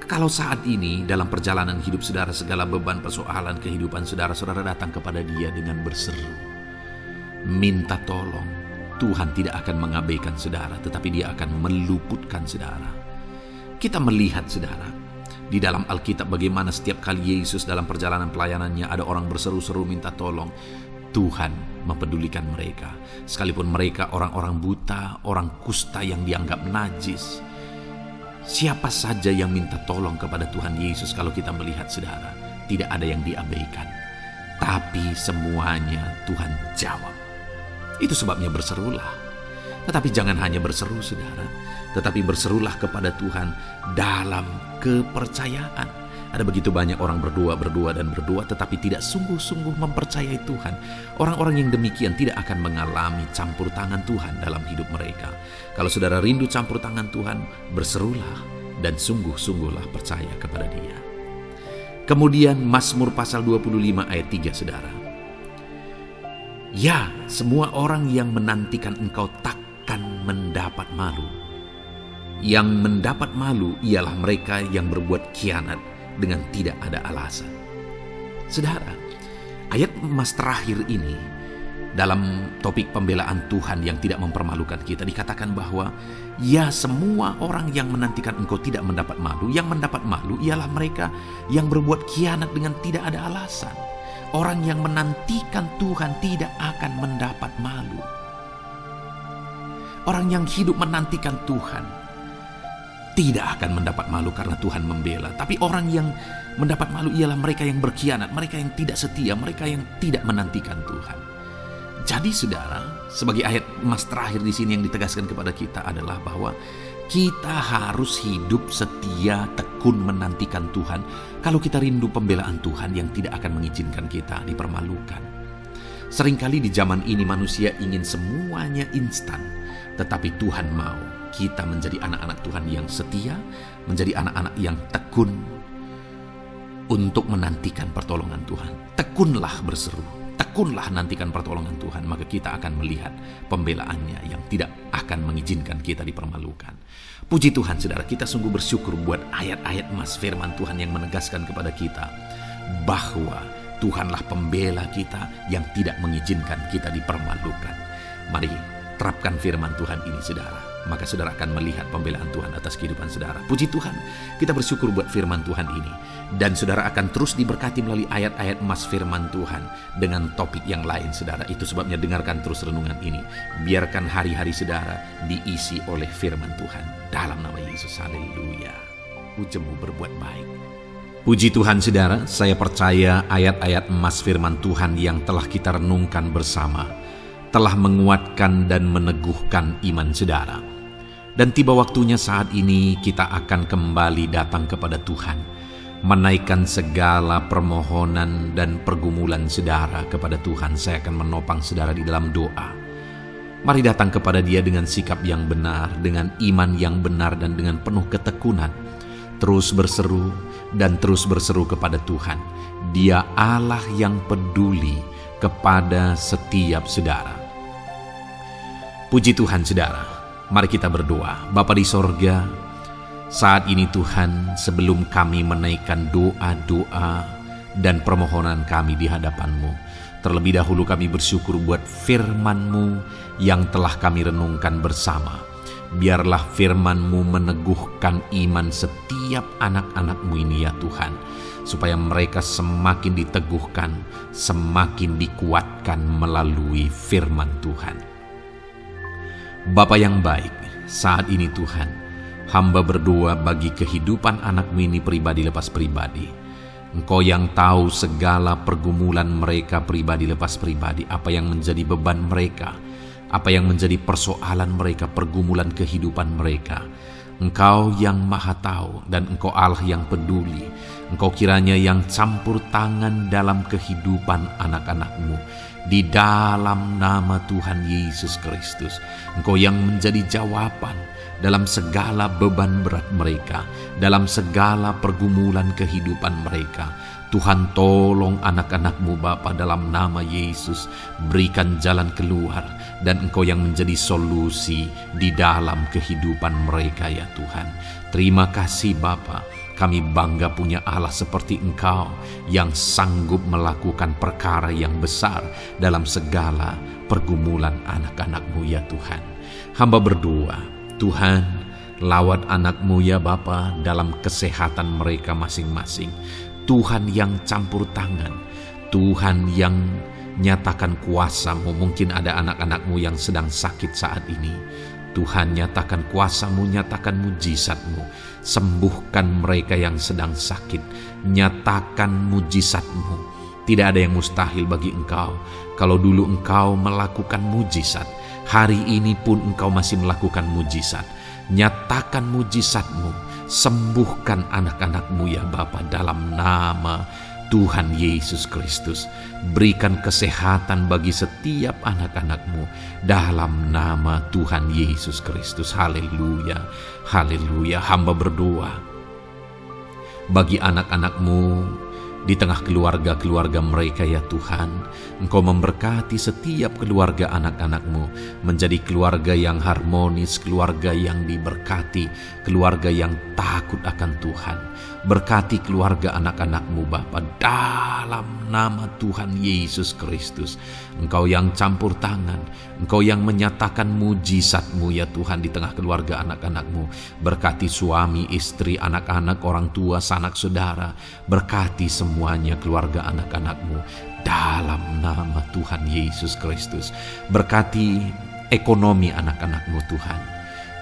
kalau saat ini dalam perjalanan hidup saudara, segala beban persoalan kehidupan saudara, saudara datang kepada Dia dengan berseru, minta tolong, Tuhan tidak akan mengabaikan saudara, tetapi Dia akan meluputkan saudara. Kita melihat saudara, Di dalam Alkitab bagaimana setiap kali Yesus dalam perjalanan pelayanannya ada orang berseru-seru minta tolong, Tuhan mempedulikan mereka. Sekalipun mereka orang-orang buta, orang kusta yang dianggap najis. Siapa saja yang minta tolong kepada Tuhan Yesus, kalau kita melihat saudara, tidak ada yang diabaikan. Tapi semuanya Tuhan jawab. Itu sebabnya berserulah. Tetapi jangan hanya berseru saudara, tetapi berserulah kepada Tuhan dalam kepercayaan. Ada begitu banyak orang berdoa tetapi tidak sungguh-sungguh mempercayai Tuhan. Orang-orang yang demikian tidak akan mengalami campur tangan Tuhan dalam hidup mereka. Kalau saudara rindu campur tangan Tuhan, berserulah dan sungguh-sungguhlah percaya kepada Dia. Kemudian Mazmur pasal 25 ayat 3 saudara. Ya, semua orang yang menantikan Engkau takkan mendapat malu. Yang mendapat malu ialah mereka yang berbuat khianat dengan tidak ada alasan. Saudara, ayat emas terakhir ini dalam topik pembelaan Tuhan yang tidak mempermalukan kita dikatakan bahwa ya, semua orang yang menantikan Engkau tidak mendapat malu. Yang mendapat malu ialah mereka yang berbuat khianat dengan tidak ada alasan. Orang yang menantikan Tuhan tidak akan mendapat malu. Orang yang hidup menantikan Tuhan tidak akan mendapat malu karena Tuhan membela. Tapi orang yang mendapat malu ialah mereka yang berkhianat, mereka yang tidak setia, mereka yang tidak menantikan Tuhan. Jadi saudara, sebagai ayat emas terakhir di sini yang ditegaskan kepada kita adalah bahwa kita harus hidup setia, tekun menantikan Tuhan. Kalau kita rindu pembelaan Tuhan yang tidak akan mengizinkan kita dipermalukan. Seringkali di zaman ini manusia ingin semuanya instan, tetapi Tuhan mau kita menjadi anak-anak Tuhan yang setia, menjadi anak-anak yang tekun untuk menantikan pertolongan Tuhan. Tekunlah berseru, tekunlah nantikan pertolongan Tuhan, maka kita akan melihat pembelaannya yang tidak akan mengizinkan kita dipermalukan. Puji Tuhan saudara, kita sungguh bersyukur buat ayat-ayat emas firman Tuhan yang menegaskan kepada kita bahwa Tuhanlah pembela kita yang tidak mengizinkan kita dipermalukan. Mari terapkan firman Tuhan ini saudara, maka saudara akan melihat pembelaan Tuhan atas kehidupan saudara. Puji Tuhan, kita bersyukur buat firman Tuhan ini. Dan saudara akan terus diberkati melalui ayat-ayat emas firman Tuhan dengan topik yang lain saudara. Itu sebabnya dengarkan terus renungan ini. Biarkan hari-hari saudara diisi oleh firman Tuhan. Dalam nama Yesus, haleluya. Ujemu berbuat baik. Puji Tuhan saudara, saya percaya ayat-ayat emas firman Tuhan yang telah kita renungkan bersama telah menguatkan dan meneguhkan iman saudara. Dan tiba waktunya saat ini kita akan kembali datang kepada Tuhan, menaikkan segala permohonan dan pergumulan saudara kepada Tuhan. Saya akan menopang saudara di dalam doa. Mari datang kepada Dia dengan sikap yang benar, dengan iman yang benar, dan dengan penuh ketekunan. Terus berseru dan terus berseru kepada Tuhan. Dia Allah yang peduli kepada setiap saudara. Puji Tuhan saudara. Mari kita berdoa. Bapa di sorga, saat ini Tuhan, sebelum kami menaikkan doa-doa dan permohonan kami di hadapan-Mu, terlebih dahulu kami bersyukur buat firman-Mu yang telah kami renungkan bersama. Biarlah firman-Mu meneguhkan iman setiap anak-anak-Mu ini ya Tuhan, supaya mereka semakin diteguhkan, semakin dikuatkan melalui firman Tuhan. Bapa yang baik, saat ini Tuhan, hamba berdoa bagi kehidupan anak-Mu ini pribadi lepas pribadi. Engkau yang tahu segala pergumulan mereka pribadi lepas pribadi, apa yang menjadi beban mereka, apa yang menjadi persoalan mereka, pergumulan kehidupan mereka. Engkau yang maha tahu dan Engkau Allah yang peduli. Engkau kiranya yang campur tangan dalam kehidupan anak-anak-Mu. Di dalam nama Tuhan Yesus Kristus, Engkau yang menjadi jawaban dalam segala beban berat mereka, dalam segala pergumulan kehidupan mereka. Tuhan tolong anak-anak-Mu Bapa dalam nama Yesus, berikan jalan keluar, dan Engkau yang menjadi solusi di dalam kehidupan mereka ya Tuhan. Terima kasih Bapa. Kami bangga punya Allah seperti Engkau yang sanggup melakukan perkara yang besar dalam segala pergumulan anak-anak-Mu ya Tuhan. Hamba berdoa, Tuhan, Lawat anak-Mu ya Bapa dalam kesehatan mereka masing-masing. Tuhan yang campur tangan, Tuhan yang nyatakan kuasa-Mu. Mungkin ada anak-anak-Mu yang sedang sakit saat ini. Tuhan, nyatakan kuasa-Mu, nyatakan mujizat-Mu. Sembuhkan mereka yang sedang sakit. Nyatakan mujizat-Mu. Tidak ada yang mustahil bagi Engkau. Kalau dulu Engkau melakukan mujizat, hari ini pun Engkau masih melakukan mujizat. Nyatakan mujizat-Mu. Sembuhkan anak-anak-Mu ya Bapa dalam nama Tuhan Yesus Kristus. Berikan kesehatan bagi setiap anak-anak-Mu dalam nama Tuhan Yesus Kristus. Haleluya, haleluya. Hamba berdoa bagi anak-anak-Mu di tengah keluarga-keluarga mereka ya Tuhan. Engkau memberkati setiap keluarga anak-anak-Mu menjadi keluarga yang harmonis, keluarga yang diberkati, keluarga yang takut akan Tuhan. Berkati keluarga anak-anak-Mu Bapa dalam nama Tuhan Yesus Kristus. Engkau yang campur tangan, Engkau yang menyatakan mujizat-Mu ya Tuhan di tengah keluarga anak-anak-Mu. Berkati suami, istri, anak-anak, orang tua, sanak saudara. Berkati semuanya keluarga anak-anak-Mu dalam nama Tuhan Yesus Kristus. Berkati ekonomi anak-anak-Mu Tuhan.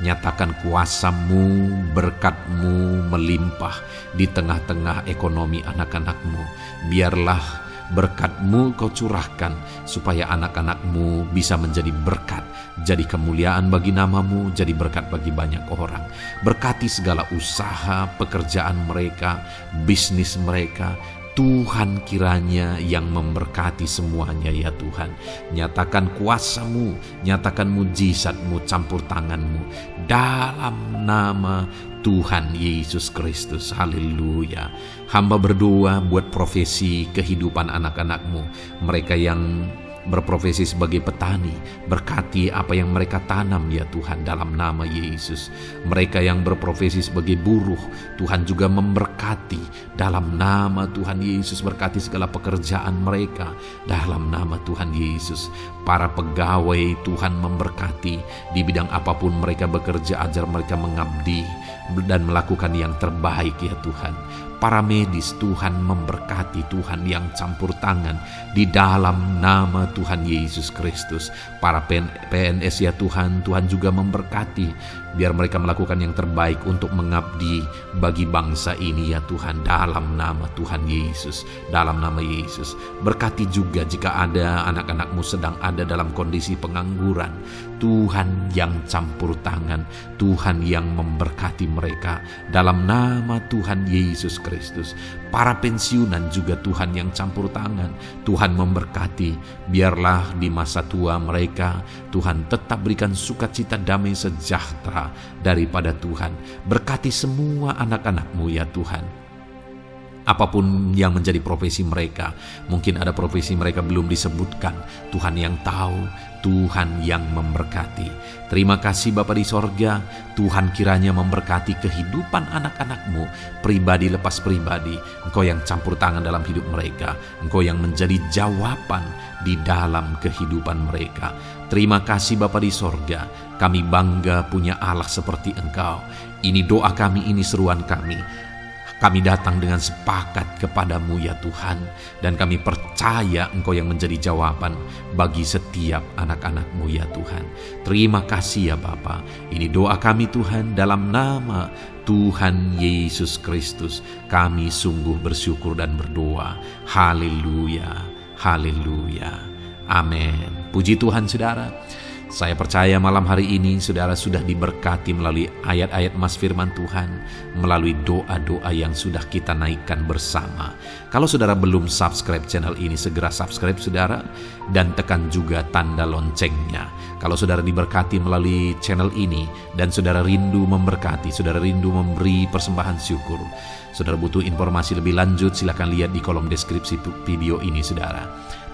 Nyatakan kuasa-Mu, berkat-Mu melimpah di tengah-tengah ekonomi anak-anak-Mu. Biarlah berkat-Mu Kau curahkan supaya anak-anak-Mu bisa menjadi berkat, jadi kemuliaan bagi nama-Mu, jadi berkat bagi banyak orang. Berkati segala usaha, pekerjaan mereka, bisnis mereka. Tuhan kiranya yang memberkati semuanya ya Tuhan. Nyatakan kuasa-Mu, nyatakan mujizat-Mu, campur tangan-Mu dalam nama Tuhan Yesus Kristus. Haleluya. Hamba berdoa buat profesi kehidupan anak-anak-Mu, mereka yang berprofesi sebagai petani. Berkati apa yang mereka tanam ya Tuhan dalam nama Yesus. Mereka yang berprofesi sebagai buruh, Tuhan juga memberkati dalam nama Tuhan Yesus. Berkati segala pekerjaan mereka dalam nama Tuhan Yesus. Para pegawai Tuhan memberkati di bidang apapun mereka bekerja, ajar mereka mengabdi dan melakukan yang terbaik ya Tuhan. Para medis Tuhan memberkati, Tuhan yang campur tangan di dalam nama Tuhan Yesus Kristus. Para PNS ya Tuhan, Tuhan juga memberkati biar mereka melakukan yang terbaik untuk mengabdi bagi bangsa ini ya Tuhan dalam nama Tuhan Yesus, dalam nama Yesus. Berkati juga jika ada anak-anak-Mu sedang ada dalam kondisi pengangguran, Tuhan yang campur tangan, Tuhan yang memberkati mereka dalam nama Tuhan Yesus Kristus. Para pensiunan juga Tuhan yang campur tangan, Tuhan memberkati. Biarlah di masa tua mereka Tuhan tetap berikan sukacita, damai, sejahtera daripada Tuhan. Berkati semua anak-anak-Mu ya Tuhan. Apapun yang menjadi profesi mereka, mungkin ada profesi mereka belum disebutkan, Tuhan yang tahu, Tuhan yang memberkati. Terima kasih Bapa di sorga, Tuhan kiranya memberkati kehidupan anak-anak-Mu, pribadi lepas pribadi. Engkau yang campur tangan dalam hidup mereka, Engkau yang menjadi jawaban di dalam kehidupan mereka. Terima kasih Bapa di sorga, kami bangga punya Allah seperti Engkau. Ini doa kami, ini seruan kami. Kami datang dengan sepakat kepadamu ya Tuhan, dan kami percaya Engkau yang menjadi jawaban bagi setiap anak-anak-Mu ya Tuhan. Terima kasih ya Bapa. Ini doa kami Tuhan dalam nama Tuhan Yesus Kristus. Kami sungguh bersyukur dan berdoa. Haleluya, haleluya, amin. Puji Tuhan saudara. Saya percaya malam hari ini saudara sudah diberkati melalui ayat-ayat Mas Firman Tuhan, melalui doa-doa yang sudah kita naikkan bersama. Kalau saudara belum subscribe channel ini, segera subscribe saudara, dan tekan juga tanda loncengnya. Kalau saudara diberkati melalui channel ini, dan saudara rindu memberkati, saudara rindu memberi persembahan syukur, saudara butuh informasi lebih lanjut, silakan lihat di kolom deskripsi video ini saudara.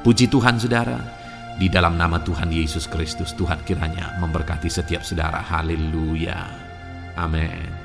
Puji Tuhan saudara. Di dalam nama Tuhan Yesus Kristus, Tuhan kiranya memberkati setiap saudara. Haleluya. Amin.